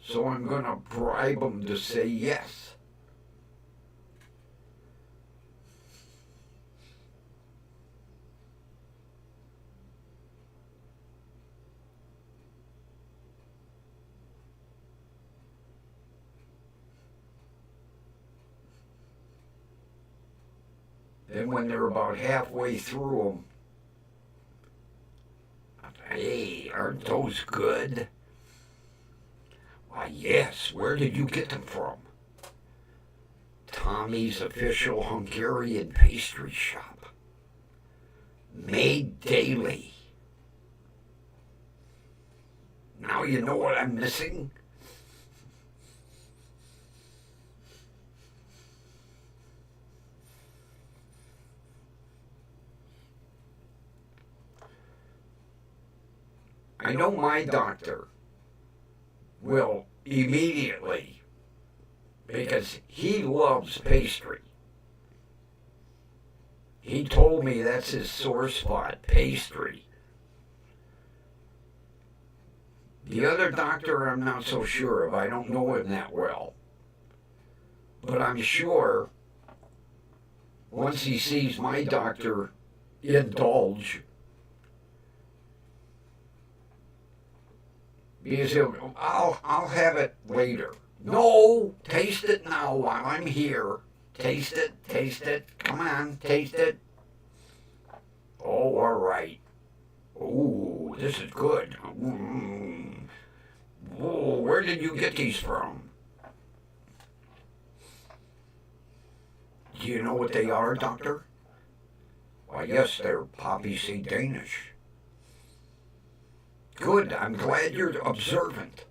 So I'm going to bribe them to say yes. Then when they're about halfway through them, hey, aren't those good? Why, yes. Where did you get them from? Tommy's official Hungarian pastry shop. Made daily. Now you know what I'm missing? I know my doctor will immediately, because he loves pastry. He told me that's his sore spot, pastry. The other doctor I'm not so sure of. I don't know him that well. But I'm sure once he sees my doctor indulge, because I'll have it later. No, taste it now while I'm here. Taste it. Come on, taste it. Oh, all right. Ooh, this is good. Whoa, where did you get these from? Do you know what they are, Doctor? Why, yes, they're poppy seed Danish. Good, I'm glad you're observant.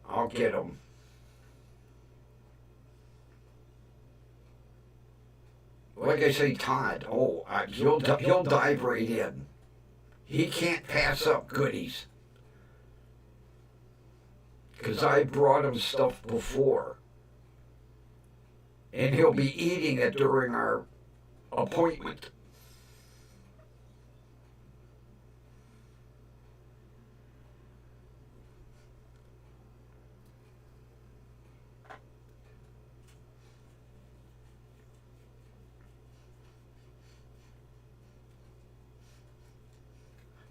I'll get them. Like I say, Todd, he'll dive right in. He can't pass up goodies. Because I brought him stuff before. And he'll be eating it during our appointment.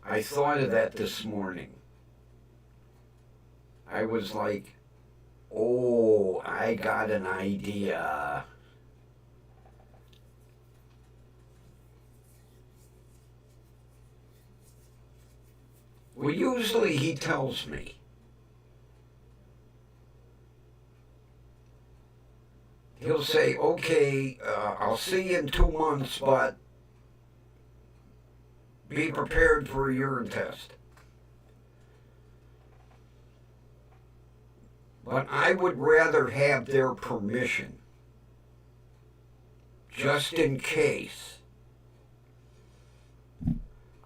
I thought of that this morning. I was like, oh, I got an idea. Well, usually he tells me. He'll say, okay, I'll see you in 2 months, but be prepared for a urine test. But I would rather have their permission, just in case.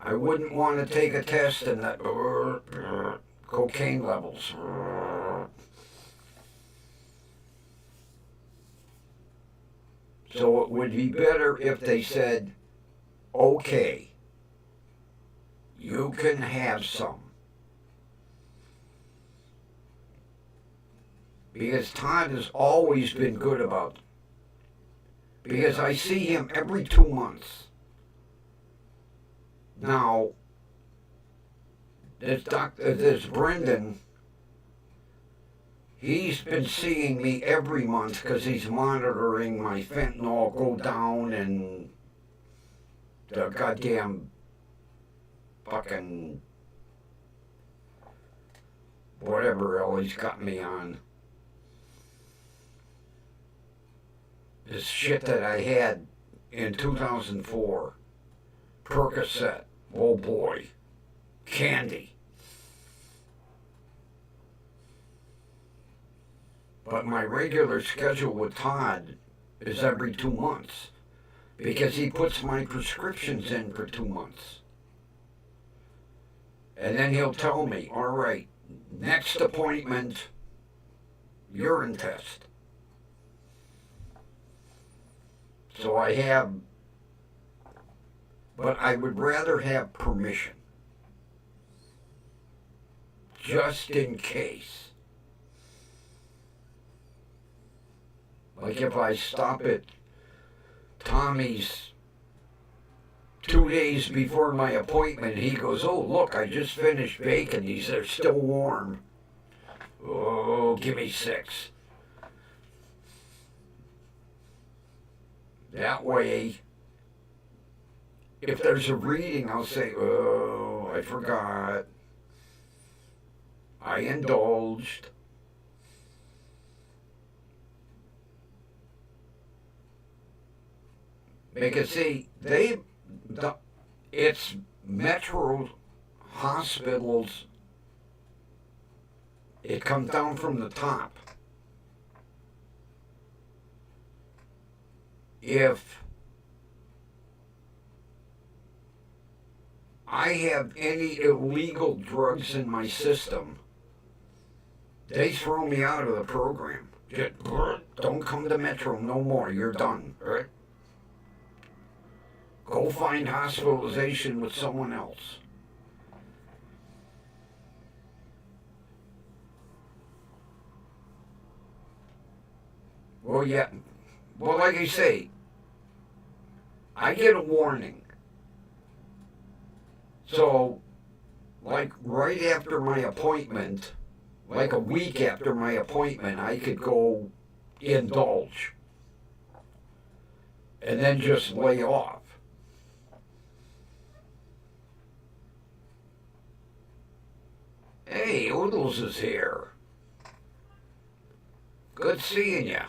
I wouldn't want to take a test and that cocaine levels. So it would be better if they said, okay, you can have some. Because Todd has always been good about it. Because I see him every 2 months. Now, this Brendan, he's been seeing me every month because he's monitoring my fentanyl go down and the goddamn fucking whatever else he's got me on. This shit that I had in 2004. Percocet. Oh boy. Candy. But my regular schedule with Todd is every 2 months because he puts my prescriptions in for 2 months. And then he'll tell me, all right, next appointment, urine test. So I have, but I would rather have permission. Just in case. Like if I stop at Tommy's 2 days before my appointment, he goes, oh, look, I just finished baking these. They're still warm. Oh, give me 6. That way, if there's a reading, I'll say, oh, I forgot. I indulged. Because see, it's Metro hospitals. It comes down from the top. If I have any illegal drugs in my system, they throw me out of the program. Just, don't come to Metro no more. You're done. Right? Go find hospitalization with someone else. Well, yeah. Well, like I say, I get a warning. So, like right after my appointment, like a week after my appointment, I could go indulge and then just lay off. Hey, Oodles is here. Good seeing ya.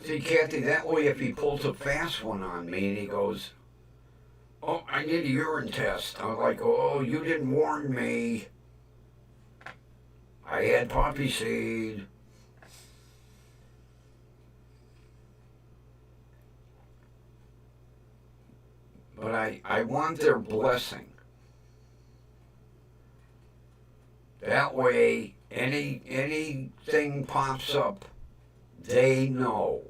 See, Kathy, that way if he pulls a fast one on me and he goes, oh, I need a urine test. I'm like, oh, you didn't warn me. I had poppy seed. But I want their blessing. That way, anything pops up, they know.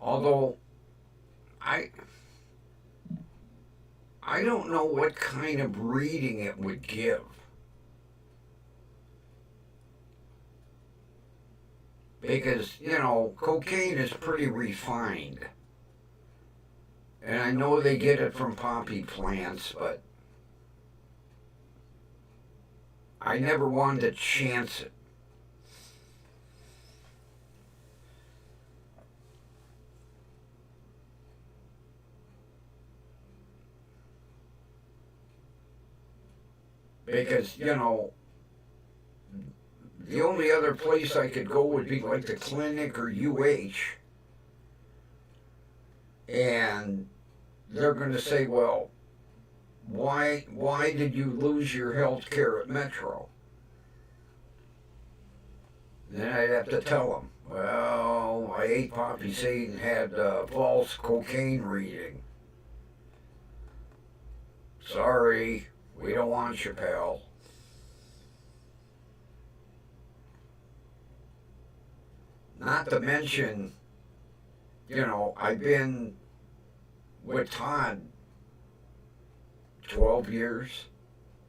Although, I don't know what kind of reading it would give. Because, cocaine is pretty refined. And I know they get it from poppy plants, but I never wanted to chance it. Because, the only other place I could go would be like the clinic or UH. And they're going to say, well, why did you lose your health care at Metro? Then I'd have to tell them, well, I ate poppy seed and had a false cocaine reading. Sorry, we don't want you, pal. Not to mention, I've been with Todd 12 years,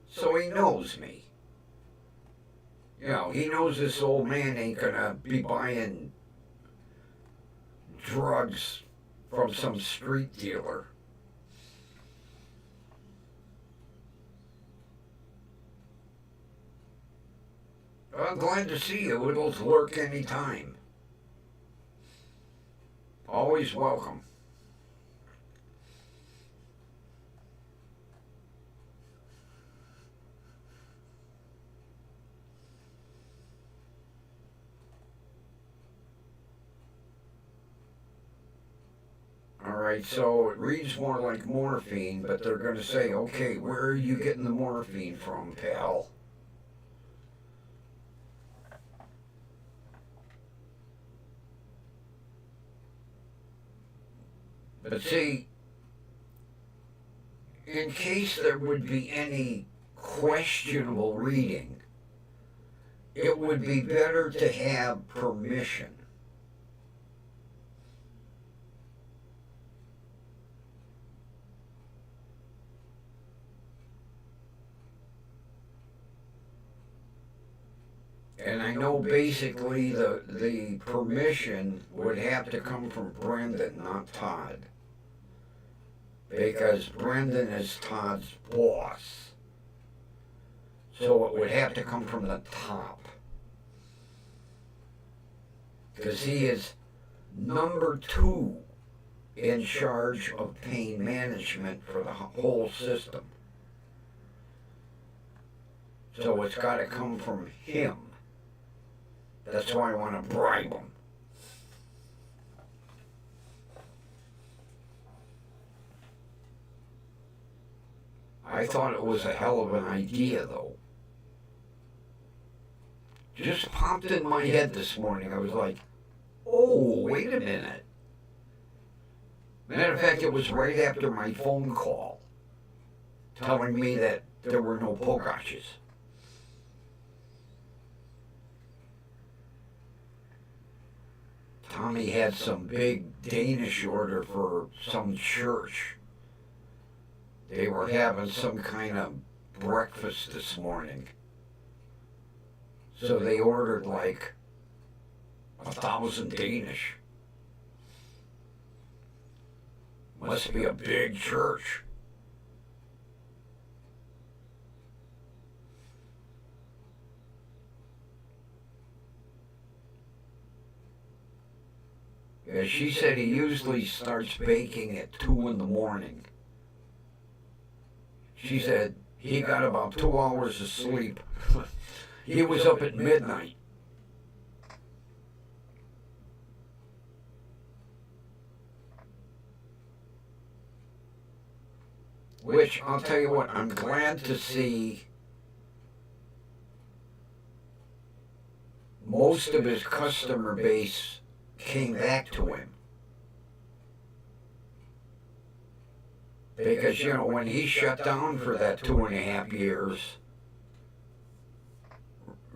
so he knows me. He knows this old man ain't gonna be buying drugs from some street dealer. I'm glad to see you. It'll lurk any time. Always welcome. Alright, so it reads more like morphine, but they're going to say, okay, where are you getting the morphine from, pal? But see, in case there would be any questionable reading, it would be better to have permission. And I know basically the permission would have to come from Brendan, not Todd. Because Brendan is Todd's boss. So it would have to come from the top. Because he is number 2 in charge of pain management for the whole system. So it's got to come from him. That's why I want to bribe him. I thought it was a hell of an idea, though. Just popped in my head this morning. I was like, oh, wait a minute. Matter of fact, it was right after my phone call telling me that there were no pogoshes. Tommy had some big Danish order for some church. They were having some kind of breakfast this morning. So they ordered like 1,000 Danish. Must be a big church. Yeah, she said he usually starts baking at 2 in the morning. She said he got about 2 hours of sleep. He was up at midnight. Which, I'll tell you what, I'm glad to see most of his customer base came back to him. Because, you know, when he shut down for that 2.5 years,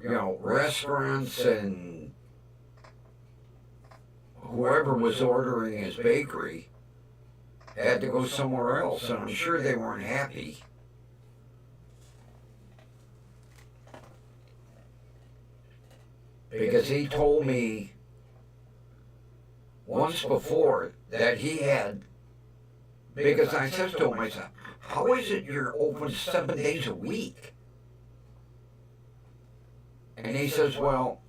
you know, restaurants and whoever was ordering his bakery had to go somewhere else, and I'm sure they weren't happy. Because he told me once before that he had, because I said to him, I said, how is it you're open 7 days a week? And he says, well,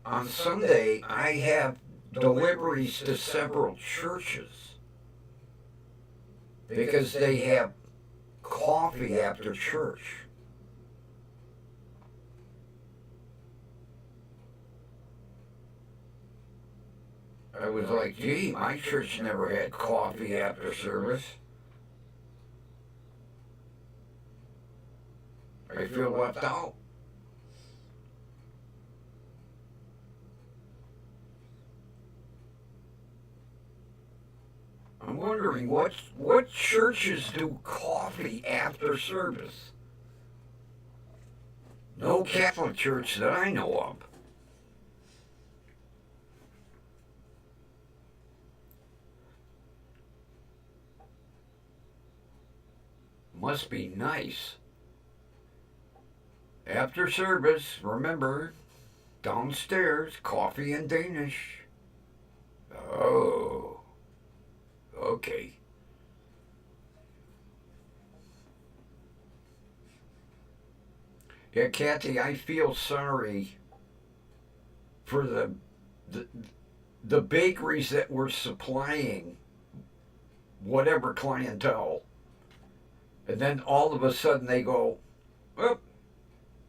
on Sunday I have deliveries to several churches because they have coffee after church. I was like, gee, my church never had coffee after service. I feel left out. I'm wondering what churches do coffee after service? No Catholic church that I know of. Must be nice. After service, remember, downstairs, coffee and Danish. Oh, okay. Yeah, Kathy, I feel sorry for the, the bakeries that were supplying whatever clientele. And then all of a sudden they go, oh,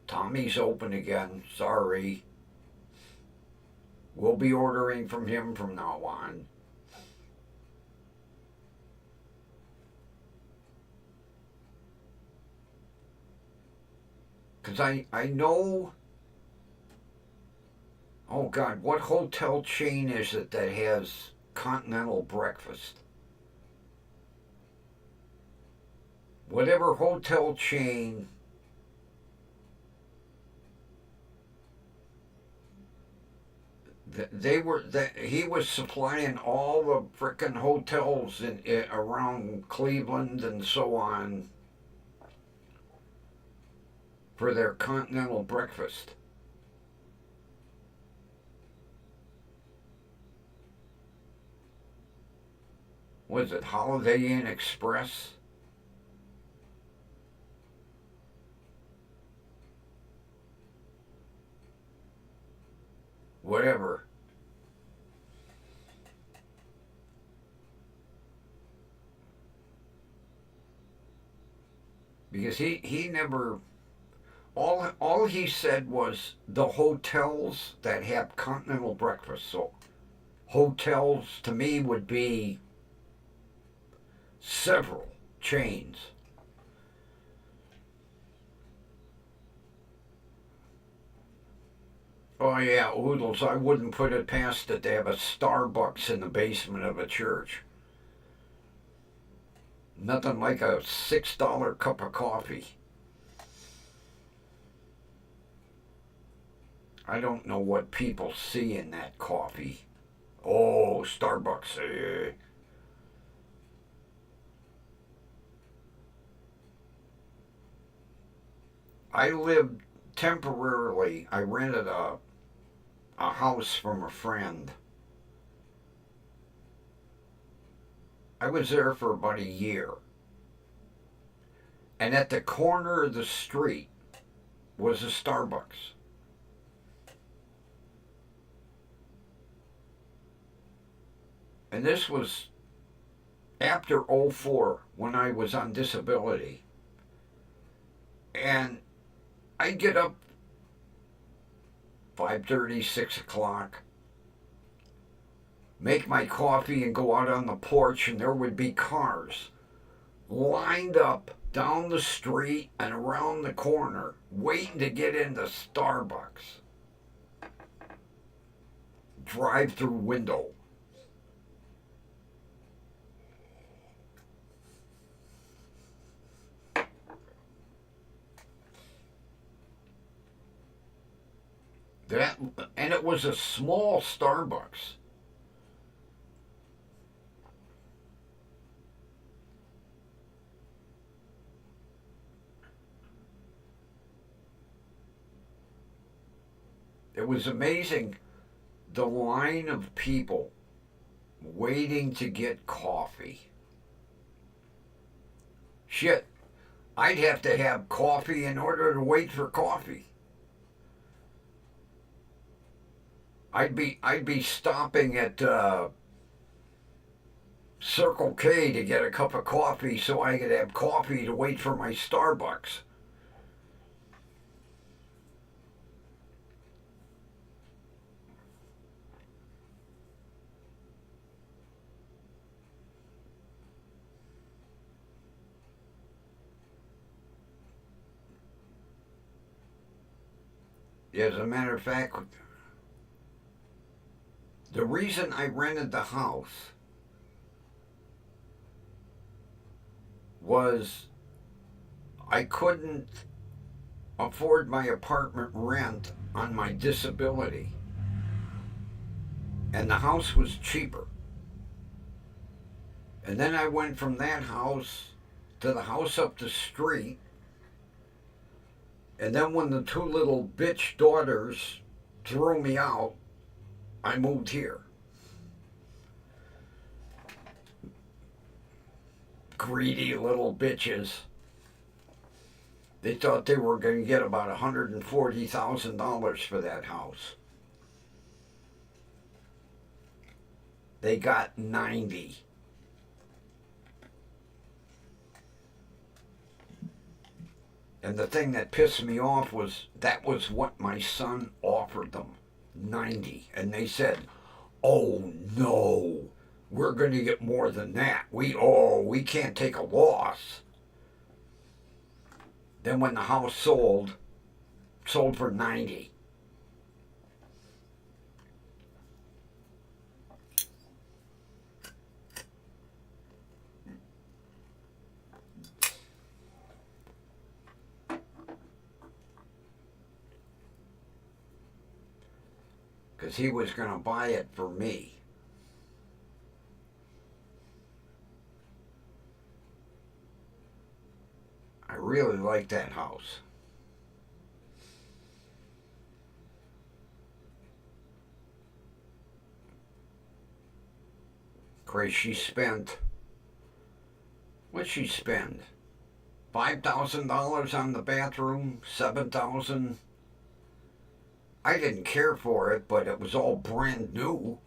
Tommy's open again. Sorry. We'll be ordering from him from now on. Because I know, oh God, what hotel chain is it that has continental breakfast? Whatever hotel chain he was supplying all the frickin' hotels around Cleveland and so on for their continental breakfast. Was it Holiday Inn Express? Whatever. Because he never, all he said was the hotels that have continental breakfast. So hotels to me would be several chains. Oh yeah, oodles. I wouldn't put it past it to have a Starbucks in the basement of a church. Nothing like a $6 cup of coffee. I don't know what people see in that coffee. Oh, Starbucks. I lived temporarily. I rented a house from a friend. I was there for about a year. And at the corner of the street was a Starbucks. And this was after '04 when I was on disability. And I'd get up 5:30, 6 o'clock, make my coffee and go out on the porch, and there would be cars lined up down the street and around the corner waiting to get into Starbucks. Drive-through window. And it was a small Starbucks. It was amazing the line of people waiting to get coffee. Shit, I'd have to have coffee in order to wait for coffee. I'd be stopping at Circle K to get a cup of coffee so I could have coffee to wait for my Starbucks. As a matter of fact, the reason I rented the house was I couldn't afford my apartment rent on my disability. And the house was cheaper. And then I went from that house to the house up the street. And then when the two little bitch daughters threw me out, I moved here. Greedy little bitches. They thought they were going to get about $140,000 for that house. They got 90. And the thing that pissed me off was that was what my son offered them, 90. And they said, "Oh no, we're going to get more than that. We can't take a loss." Then when the house sold for 90. Because he was going to buy it for me. I really like that house. Crazy, she spent, what'd she spend? $5,000 on the bathroom, $7,000. I didn't care for it, but it was all brand new.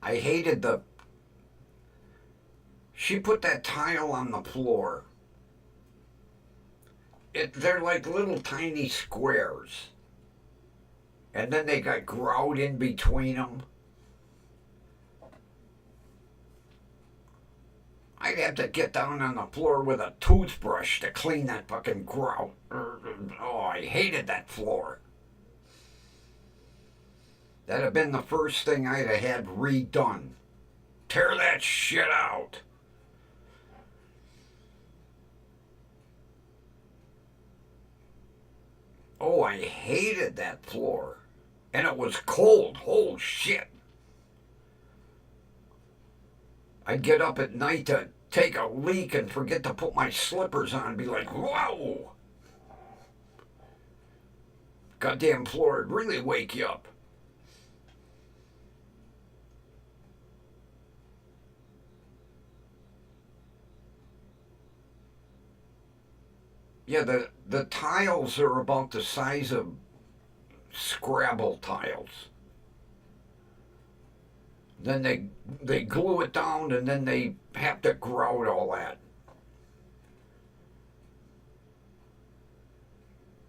I hated she put that tile on the floor. They're like little tiny squares. And then they got grout in between them. I'd have to get down on the floor with a toothbrush to clean that fucking grout. Oh, I hated that floor. That'd have been the first thing I'd have had redone. Tear that shit out. Oh, I hated that floor. And it was cold. Oh, shit. I'd get up at night to take a leak and forget to put my slippers on and be like, whoa. Goddamn floor would really wake you up. Yeah, the tiles are about the size of Scrabble tiles. Then they glue it down and then they have to grout all that.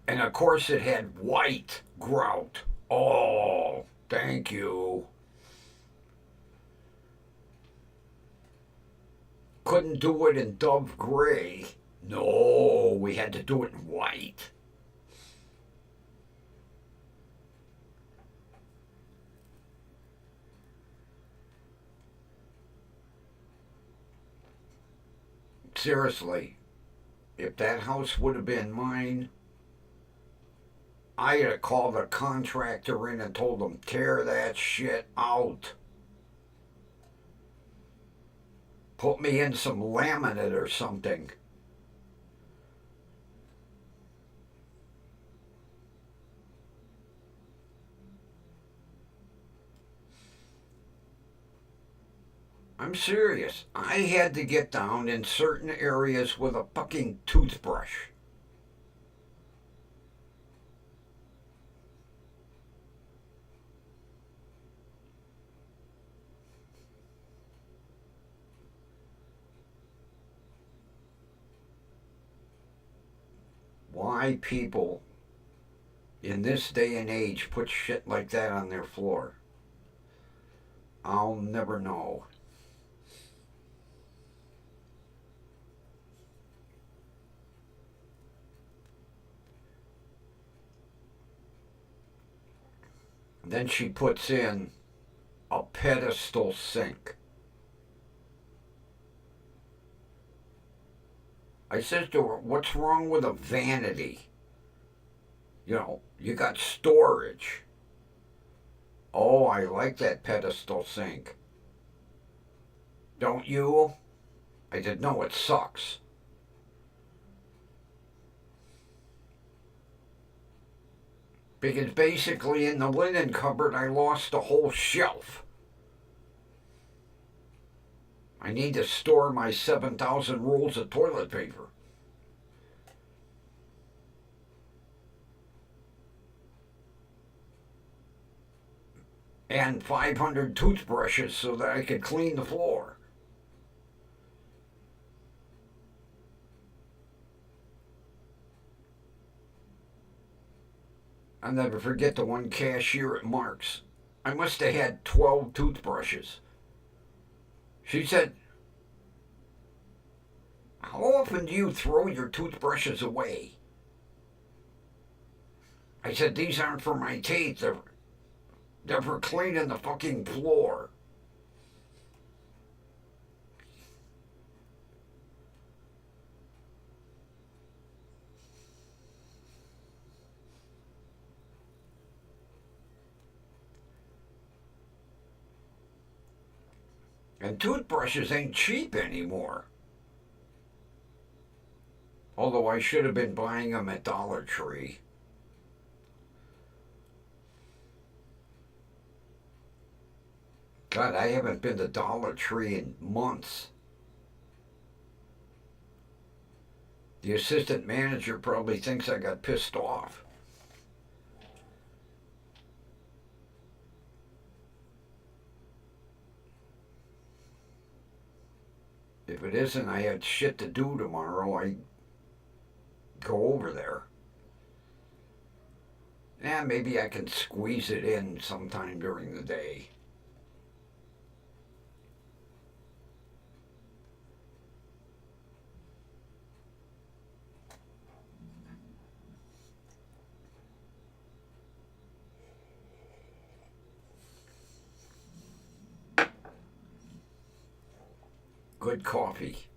And of course it had white grout. Oh, thank you. Couldn't do it in Dove Gray. No, we had to do it in white. Seriously, if that house would have been mine, I'd have called a contractor in and told them, tear that shit out. Put me in some laminate or something. I'm serious. I had to get down in certain areas with a fucking toothbrush. Why people in this day and age put shit like that on their floor, I'll never know. Then she puts in a pedestal sink. I said to her, what's wrong with a vanity? You know, you got storage. Oh, I like that pedestal sink. Don't you? I said, no, it sucks. Because basically in the linen cupboard I lost a whole shelf. I need to store my 7,000 rolls of toilet paper. and 500 toothbrushes so that I could clean the floor. I'll never forget the one cashier at Mark's. I must have had 12 toothbrushes. She said, "How often do you throw your toothbrushes away?" I said, "These aren't for my teeth. They're for cleaning the fucking floor." And toothbrushes ain't cheap anymore. Although I should have been buying them at Dollar Tree. God, I haven't been to Dollar Tree in months. The assistant manager probably thinks I got pissed off. If it isn't, I had shit to do tomorrow, I go over there. Yeah, maybe I can squeeze it in sometime during the day. Good coffee.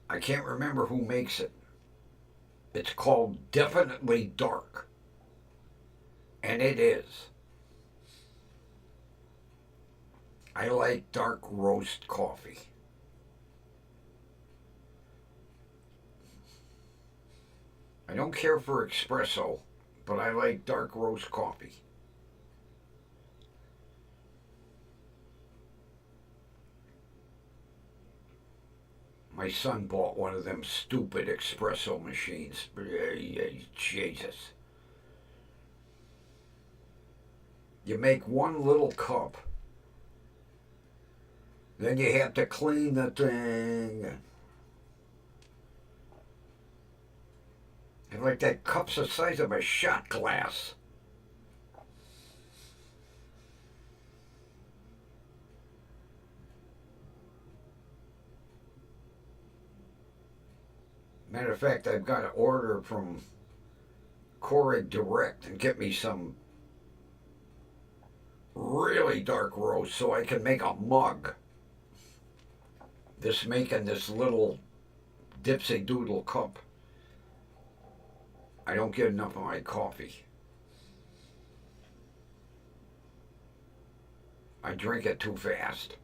I can't remember who makes it. It's called Definitely Dark. And it is. I like dark roast coffee. I don't care for espresso, but I like dark roast coffee. My son bought one of them stupid espresso machines. Jesus. You make one little cup, then you have to clean the thing. And like that cup's the size of a shot glass. Matter of fact, I've got to order from Keurig Direct and get me some really dark roast so I can make a mug. Making this little dipsy doodle cup. I don't get enough of my coffee. I drink it too fast.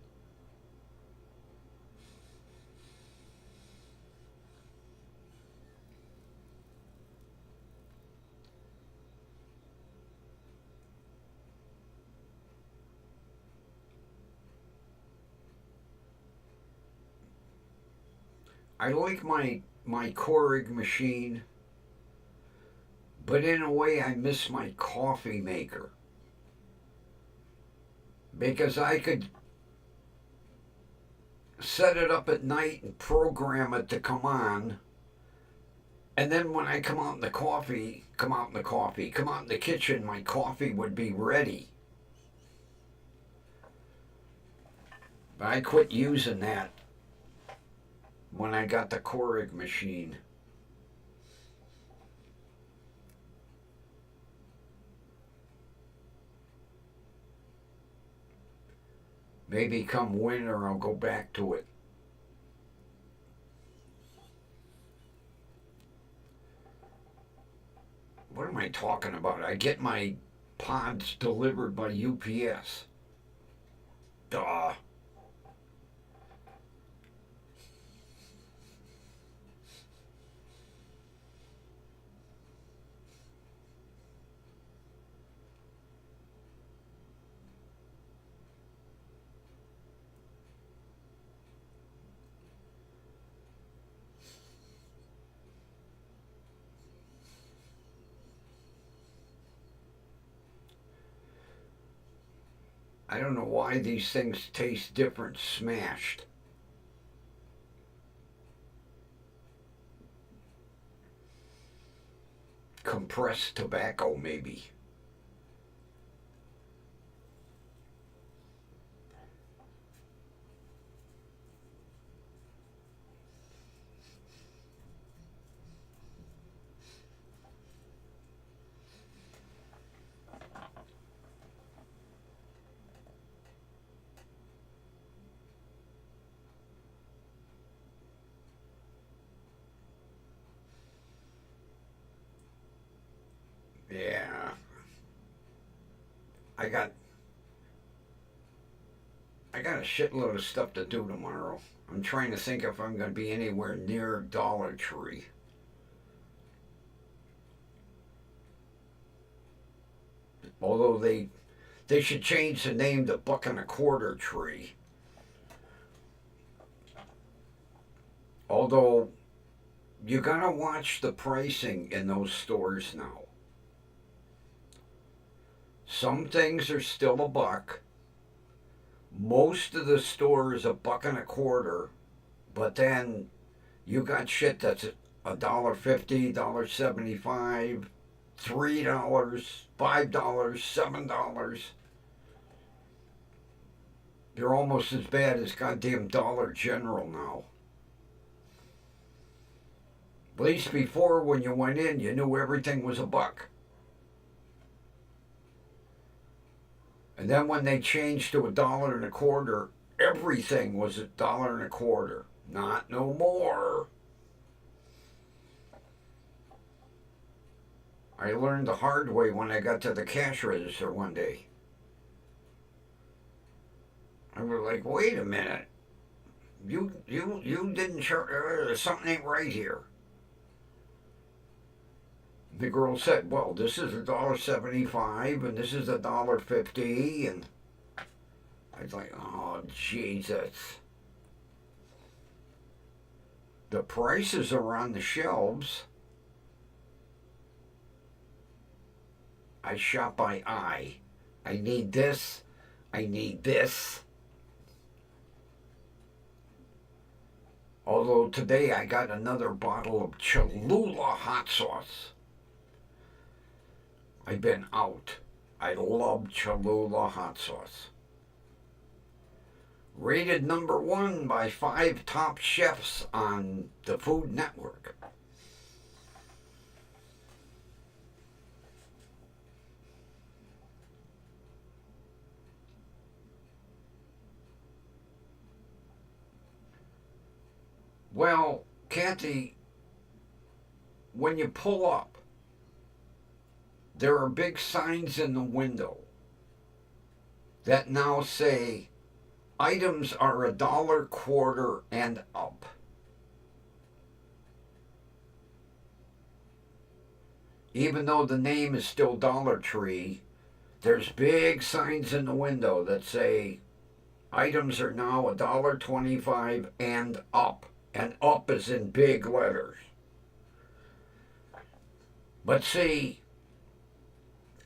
I like my Keurig machine, but in a way I miss my coffee maker. Because I could set it up at night and program it to come on. And then when I come out in the kitchen, my coffee would be ready. But I quit using that when I got the Keurig machine. Maybe come winter I'll go back to it. What am I talking about? I get my pods delivered by UPS. Duh. I don't know why these things taste different smashed. Compressed tobacco, maybe. Yeah. I got I got a shitload of stuff to do tomorrow. I'm trying to think if I'm going to be anywhere near Dollar Tree. Although they should change the name to Buck and a Quarter Tree. Although you gotta watch the pricing in those stores now. Some things are still a buck. Most of the stores a buck and a quarter, but then you got shit that's $1.50, $1.75, $3, $5, $7. They're almost as bad as goddamn Dollar General now. At least before, when you went in, you knew everything was a buck. And then when they changed to $1.25, everything was $1.25. Not no more. I learned the hard way when I got to the cash register one day. I was like, wait a minute. You didn't charge. Something ain't right here. The girl said, well, this is $1.75 and this is $1.50, and I was like, oh Jesus. The prices are on the shelves. I shop by eye. I need this. I need this. Although today I got another bottle of Cholula hot sauce. I've been out. I love Cholula hot sauce. Rated #1 by 5 top chefs on the Food Network. Well, Kathy, when you pull up, there are big signs in the window that now say items are $1.25 and up. Even though the name is still Dollar Tree, there's big signs in the window that say items are now $1.25 and up. And up is in big letters. But see,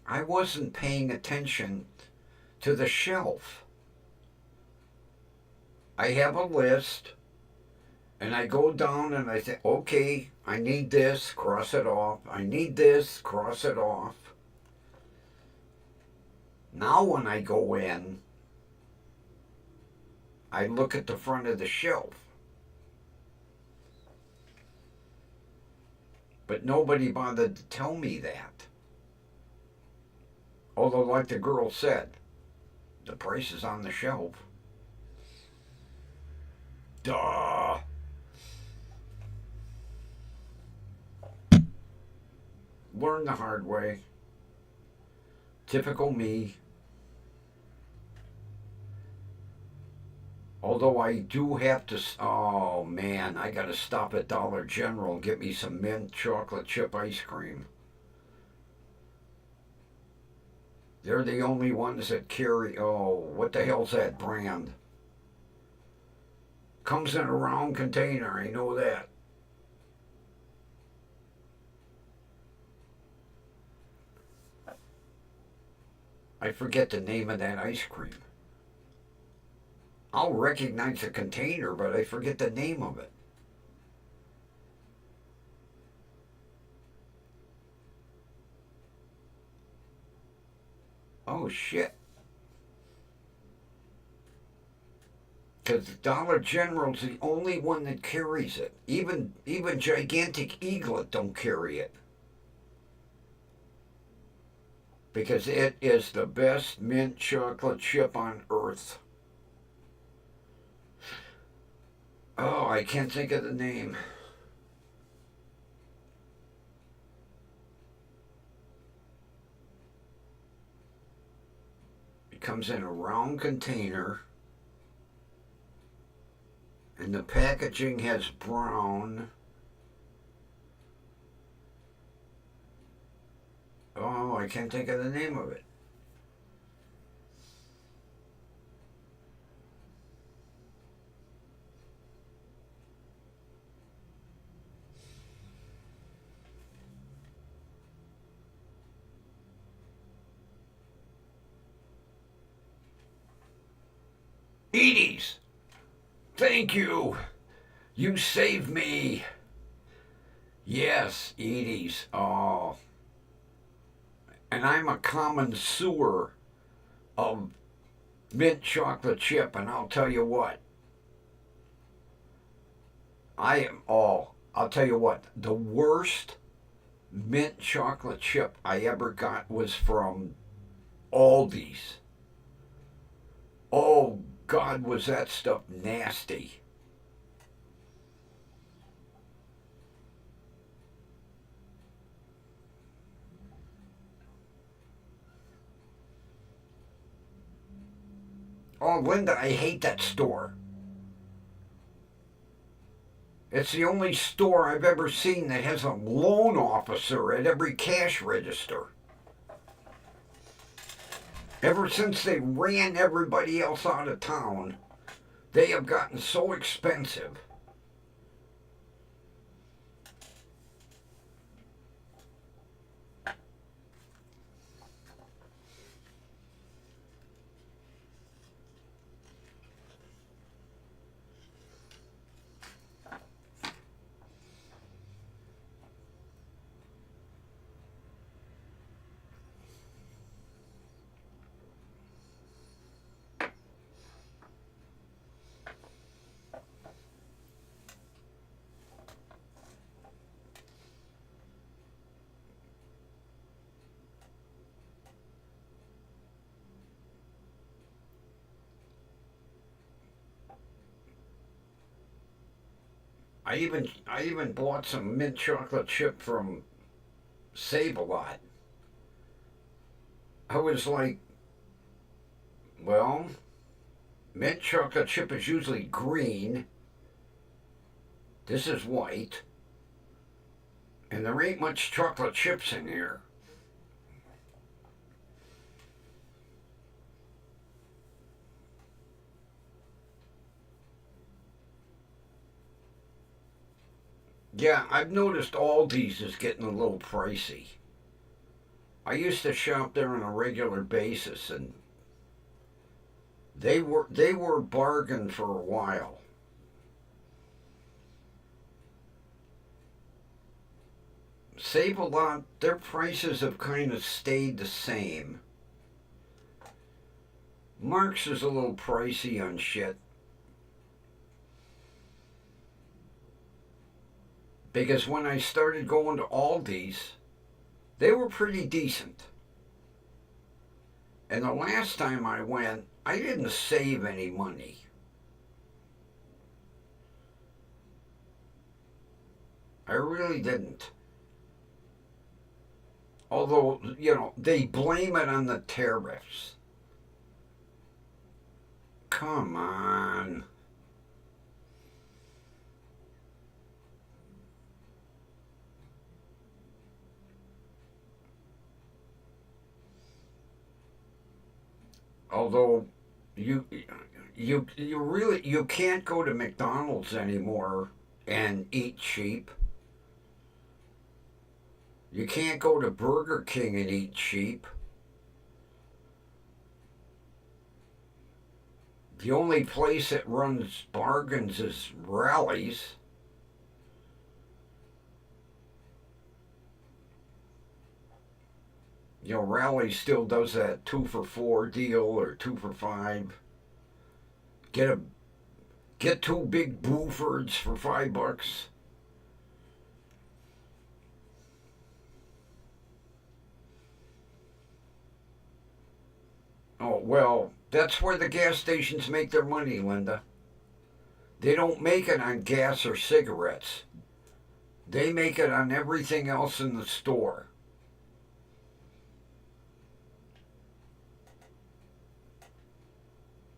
I wasn't paying attention to the shelf. I have a list, and I go down and I say, okay, I need this, cross it off. I need this, cross it off. Now when I go in, I look at the front of the shelf. But nobody bothered to tell me that. Although, like the girl said, the price is on the shelf. Duh. Learn the hard way. Typical me. Although I do have to, oh man, I gotta stop at Dollar General and get me some mint chocolate chip ice cream. They're the only ones that carry, oh, what the hell's that brand? Comes in a round container, I know that. I forget the name of that ice cream. I'll recognize the container, but I forget the name of it. Oh shit. Because Dollar General's the only one that carries it. Even Gigantic Eaglet don't carry it. Because it is the best mint chocolate chip on earth. Oh, I can't think of the name. It comes in a round container, and the packaging has brown. Oh, I can't think of the name of it. Edie's! Thank you! You saved me! Yes, Edie's. Oh. And I'm a connoisseur of mint chocolate chip, and I'll tell you what. I'll tell you what. The worst mint chocolate chip I ever got was from Aldi's. Oh, God, was that stuff nasty. Oh, Linda, I hate that store. It's the only store I've ever seen that has a loan officer at every cash register. Ever since they ran everybody else out of town, they have gotten so expensive. I even bought some mint chocolate chip from Save a Lot. I was like, well, mint chocolate chip is usually green. This is white. And there ain't much chocolate chips in here. Yeah, I've noticed Aldi's is getting a little pricey. I used to shop there on a regular basis, and they were bargain for a while. Save a Lot, their prices have kind of stayed the same. Mark's is a little pricey on shit because when I started going to Aldi's, they were pretty decent. And the last time I went, I didn't save any money. I really didn't. Although, they blame it on the tariffs. Come on. Although you you can't go to McDonald's anymore and eat cheap. You can't go to Burger King and eat cheap. The only place that runs bargains is Rallies. You know, Rally still does that 2 for 4 deal or 2 for 5. Get a get 2 big Bufords for $5. Oh well, that's where the gas stations make their money, Linda. They don't make it on gas or cigarettes. They make it on everything else in the store.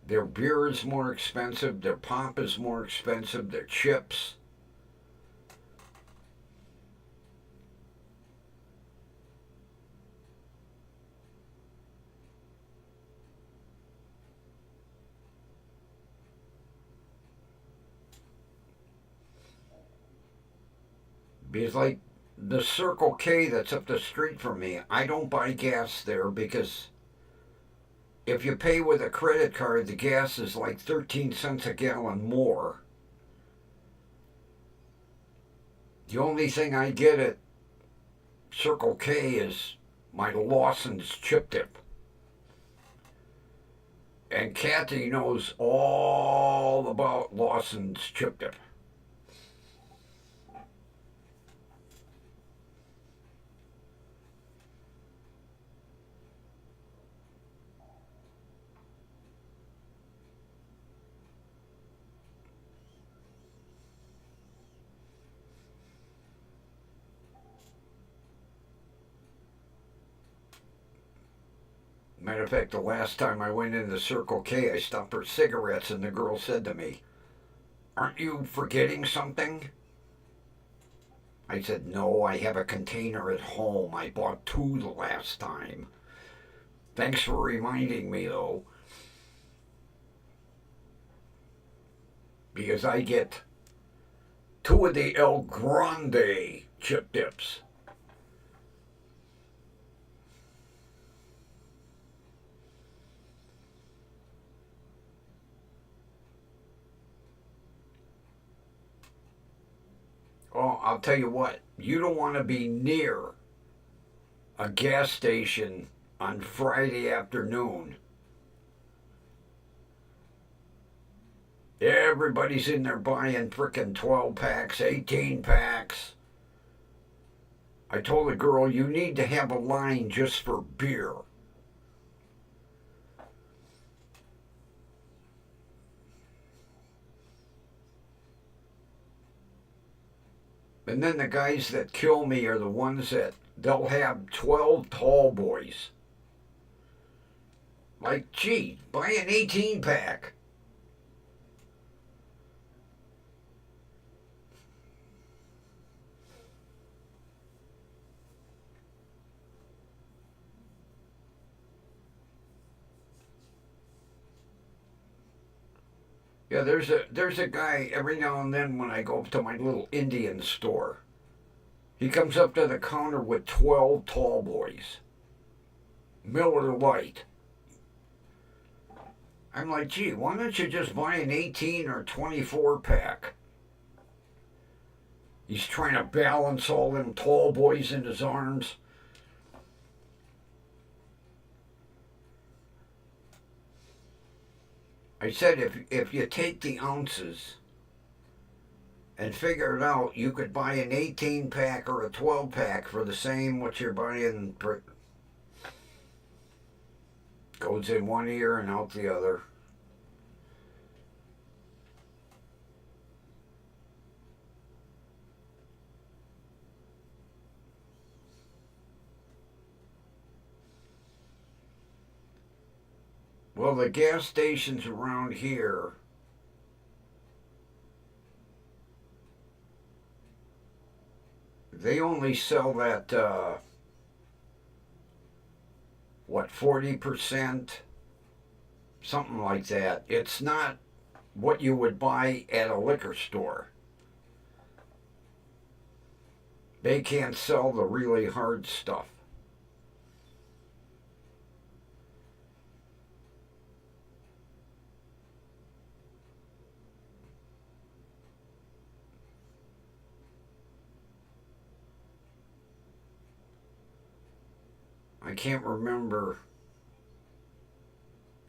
Their beer is more expensive, their pop is more expensive, their chips. Because, like, the Circle K that's up the street from me, I don't buy gas there because if you pay with a credit card, the gas is like 13 cents a gallon more. The only thing I get at Circle K is my Lawson's chip dip. And Kathy knows all about Lawson's chip dip. Matter of fact, the last time I went into Circle K, I stopped for cigarettes, and the girl said to me, "Aren't you forgetting something?" I said, "No, I have a container at home. I bought 2 the last time. Thanks for reminding me, though, because I get 2 of the El Grande chip dips." Oh, I'll tell you what, you don't want to be near a gas station on Friday afternoon. Everybody's in there buying frickin' 12 packs, 18 packs. I told the girl, you need to have a line just for beer. And then the guys that kill me are the ones that they'll have 12 tall boys. Like, gee, buy an 18 pack. Yeah, there's a guy every now and then when I go up to my little Indian store. He comes up to the counter with 12 tall boys. Miller Lite. I'm like, gee, why don't you just buy an 18 or 24 pack? He's trying to balance all them tall boys in his arms. I said, if you take the ounces and figure it out, you could buy an 18 pack or a 12 pack for the same what you're buying. Goes in one ear and out the other. Well, the gas stations around here, they only sell that, 40%? Something like that. It's not what you would buy at a liquor store. They can't sell the really hard stuff. I can't remember.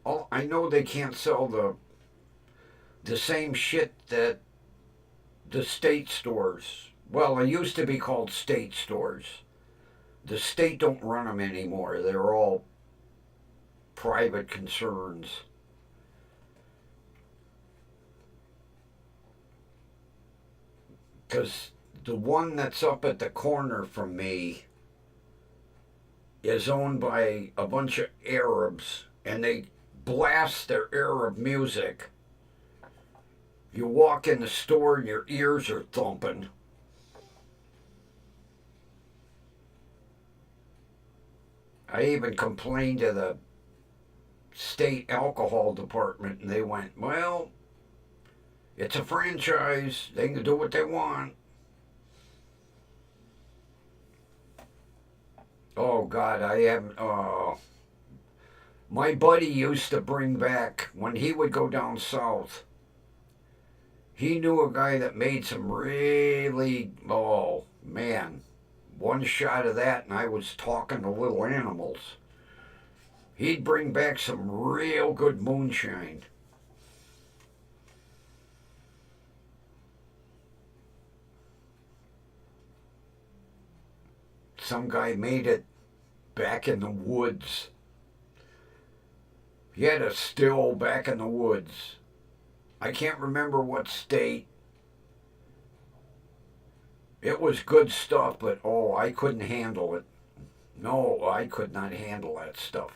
Oh, I know they can't sell the same shit that the state stores. Well, they used to be called state stores. The state don't run them anymore. They're all private concerns. Because the one that's up at the corner from me is owned by a bunch of Arabs, and they blast their Arab music. You walk in the store and your ears are thumping. I even complained to the state alcohol department, and they went, well, it's a franchise. They can do what they want. Oh, God, I haven't. My buddy used to bring back, when he would go down south, he knew a guy that made some really, oh, man, one shot of that, and I was talking to little animals. He'd bring back some real good moonshine. Some guy made it back in the woods. He had a still back in the woods. I can't remember what state. It was good stuff, but oh, I couldn't handle it. No, I could not handle that stuff.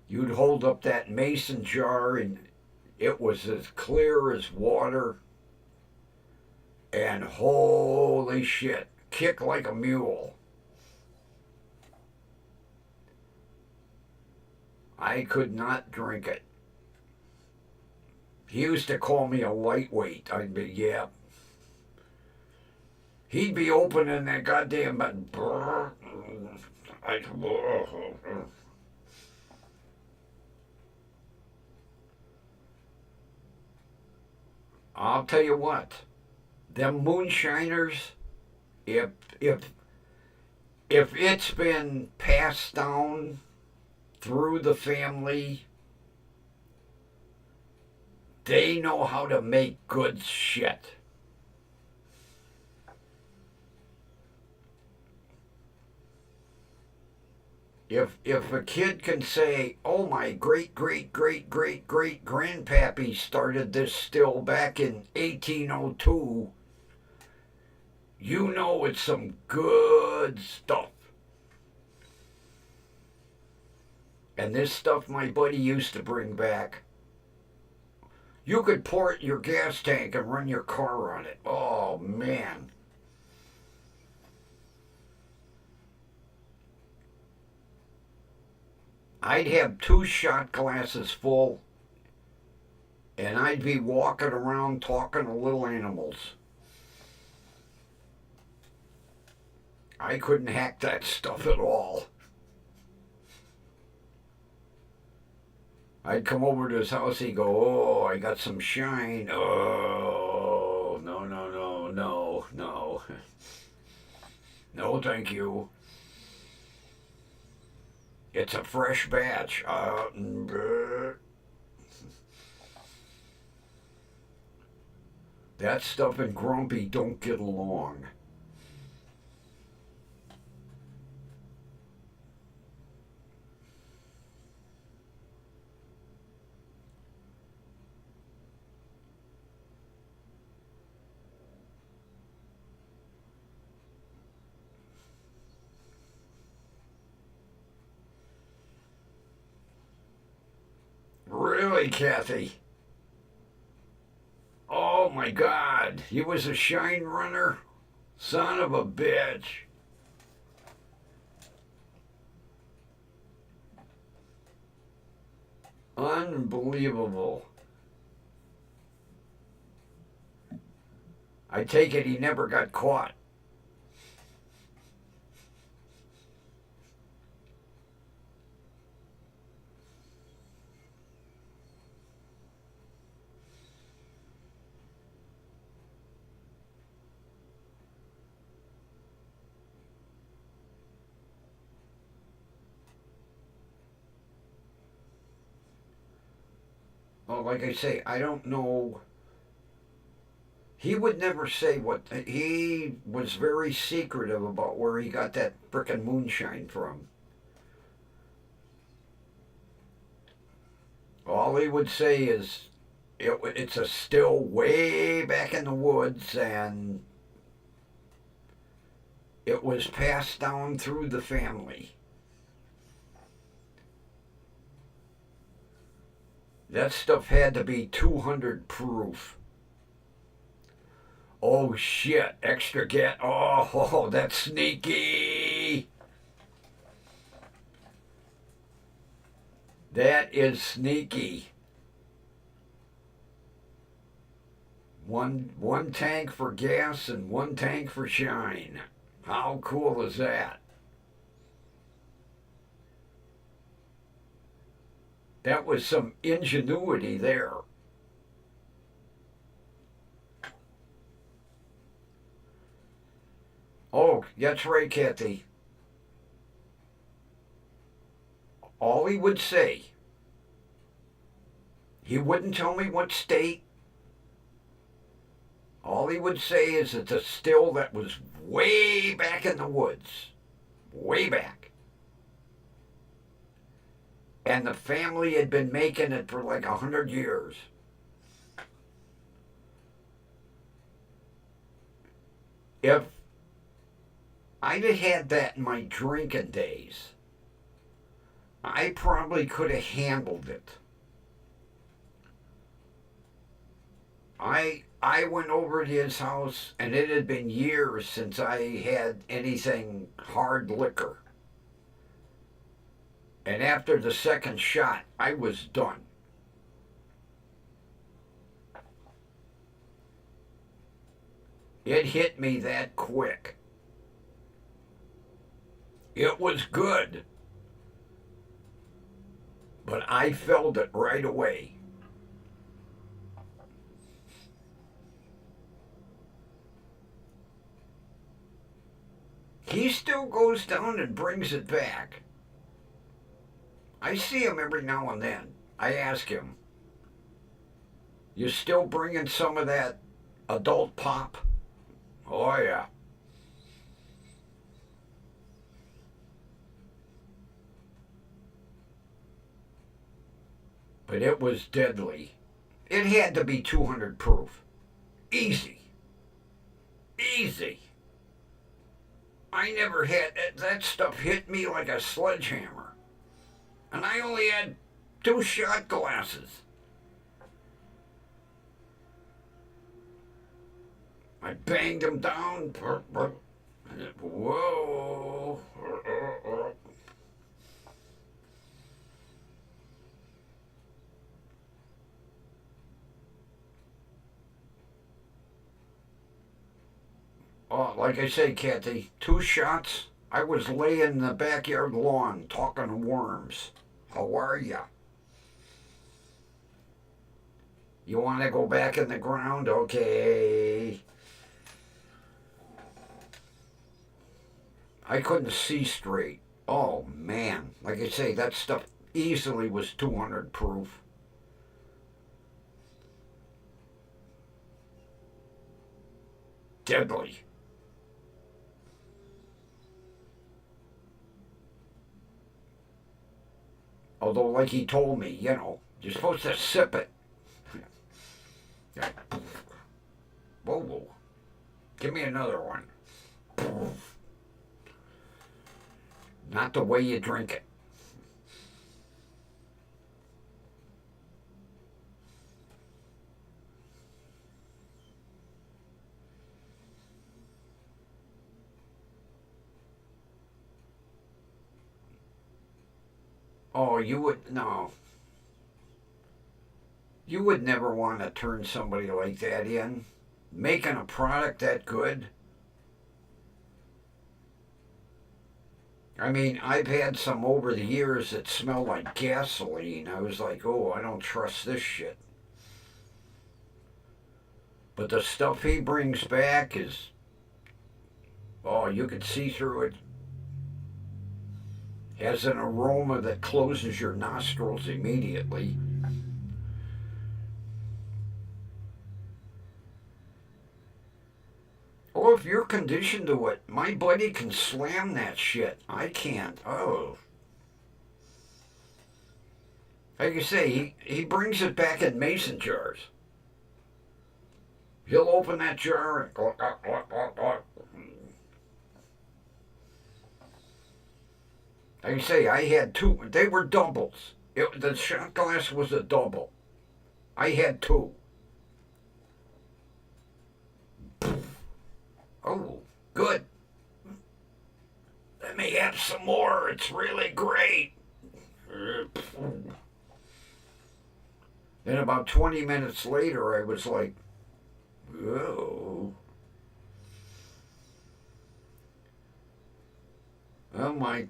You'd hold up that mason jar and it was as clear as water. And holy shit, kick like a mule. I could not drink it. He used to call me a lightweight. I'd be, yeah. He'd be opening that goddamn button. I'll tell you what, them moonshiners, if if if it's been passed down through the family, they know how to make good shit. If a kid can say, "Oh, my great great great great great grandpappy started this still back in 1802," you know it's some good stuff. And this stuff my buddy used to bring back, you could pour it in your gas tank and run your car on it. Oh, man. I'd have 2 shot glasses full, and I'd be walking around talking to little animals. I couldn't hack that stuff at all. I'd come over to his house, he'd go, "Oh, I got some shine." Oh, no, no, no, no, no. No, thank you. It's a fresh batch. That stuff and Grumpy don't get along. Really, Kathy? Oh my God. He was a shine runner? Son of a bitch. Unbelievable. I take it he never got caught. Well, like I say, I don't know. He would never say what. He was very secretive about where he got that frickin' moonshine from. All he would say is it's a still way back in the woods, and it was passed down through the family. That stuff had to be 200 proof. Oh shit, extra get. Oh, that's sneaky. That is sneaky. One tank for gas and one tank for shine. How cool is that? That was some ingenuity there. Oh, that's right, Kathy. All he would say, he wouldn't tell me what state. All he would say is it's a still that was way back in the woods. Way back. And the family had been making it for like 100 years. If I'd have had that in my drinking days, I probably could have handled it. I went over to his house, and it had been years since I had anything hard liquor. And after the second shot, I was done. It hit me that quick. It was good, but I felt it right away. He still goes down and brings it back. I see him every now and then. I ask him, "You still bringing some of that adult pop?" "Oh, yeah." But it was deadly. It had to be 200 proof. Easy. Easy. I never had that stuff hit me like a sledgehammer. And I only had 2 shot glasses. I banged them down. Whoa. Oh, like I say, Kathy, 2 shots. I was laying in the backyard lawn talking to worms. How are ya? You want to go back in the ground? Okay. I couldn't see straight. Oh, man. Like I say, that stuff easily was 200 proof. Deadly. Although, like he told me, you're supposed to sip it. Whoa, whoa. Give me another one. Not the way you drink it. Oh, you would, no. You would never want to turn somebody like that in. Making a product that good. I mean, I've had some over the years that smell like gasoline. I was like, oh, I don't trust this shit. But the stuff he brings back is, oh, you could see through it. Has an aroma that closes your nostrils immediately. you're conditioned to it. My buddy can slam that shit. I can't. Oh. Like you say, he brings it back in mason jars. He'll open that jar and go, like you say, I had two. They were doubles. The shot glass was a double. I had two. Oh, good. Let me have some more. It's really great. Then about 20 minutes later, I was like, oh. Oh, my.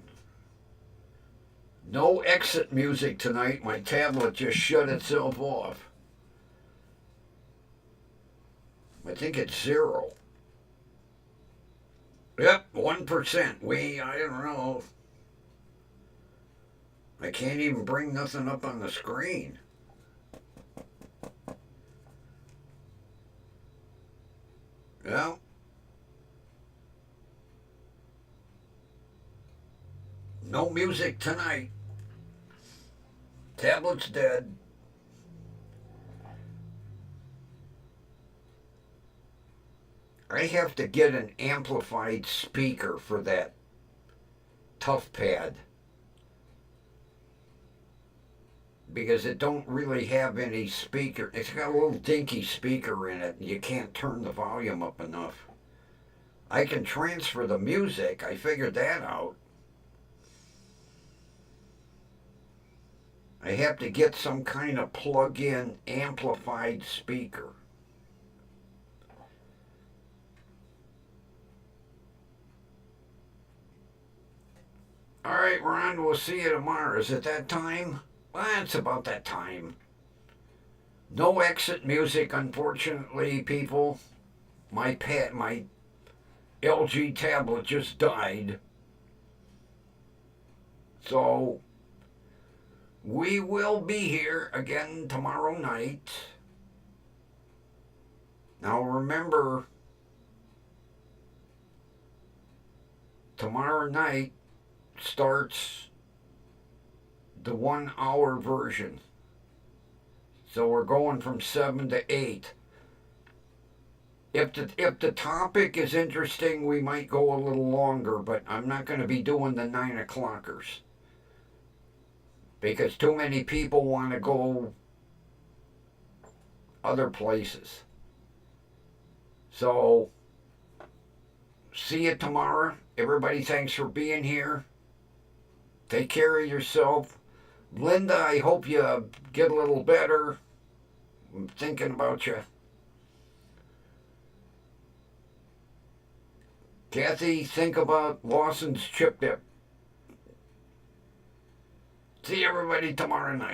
No exit music tonight. My tablet just shut itself off. I think it's 0. Yep, 1%. I don't know. I can't even bring nothing up on the screen. Well, no music tonight. Tablet's dead. I have to get an amplified speaker for that tough pad, because it don't really have any speaker. It's got a little dinky speaker in it, and you can't turn the volume up enough. I can transfer the music. I figured that out. I have to get some kind of plug-in amplified speaker. All right, Ron, we'll see you tomorrow. Is it that time? Well, it's about that time. No exit music, unfortunately, people. My LG tablet just died. So we will be here again tomorrow night. Now remember, tomorrow night starts the 1 hour version. So we're going from 7 to 8. If the topic is interesting, we might go a little longer, but I'm not going to be doing the 9 o'clockers. Because too many people want to go other places. So, see you tomorrow. Everybody, thanks for being here. Take care of yourself. Linda, I hope you get a little better. I'm thinking about you. Kathy, think about Lawson's chip dip. See everybody tomorrow night.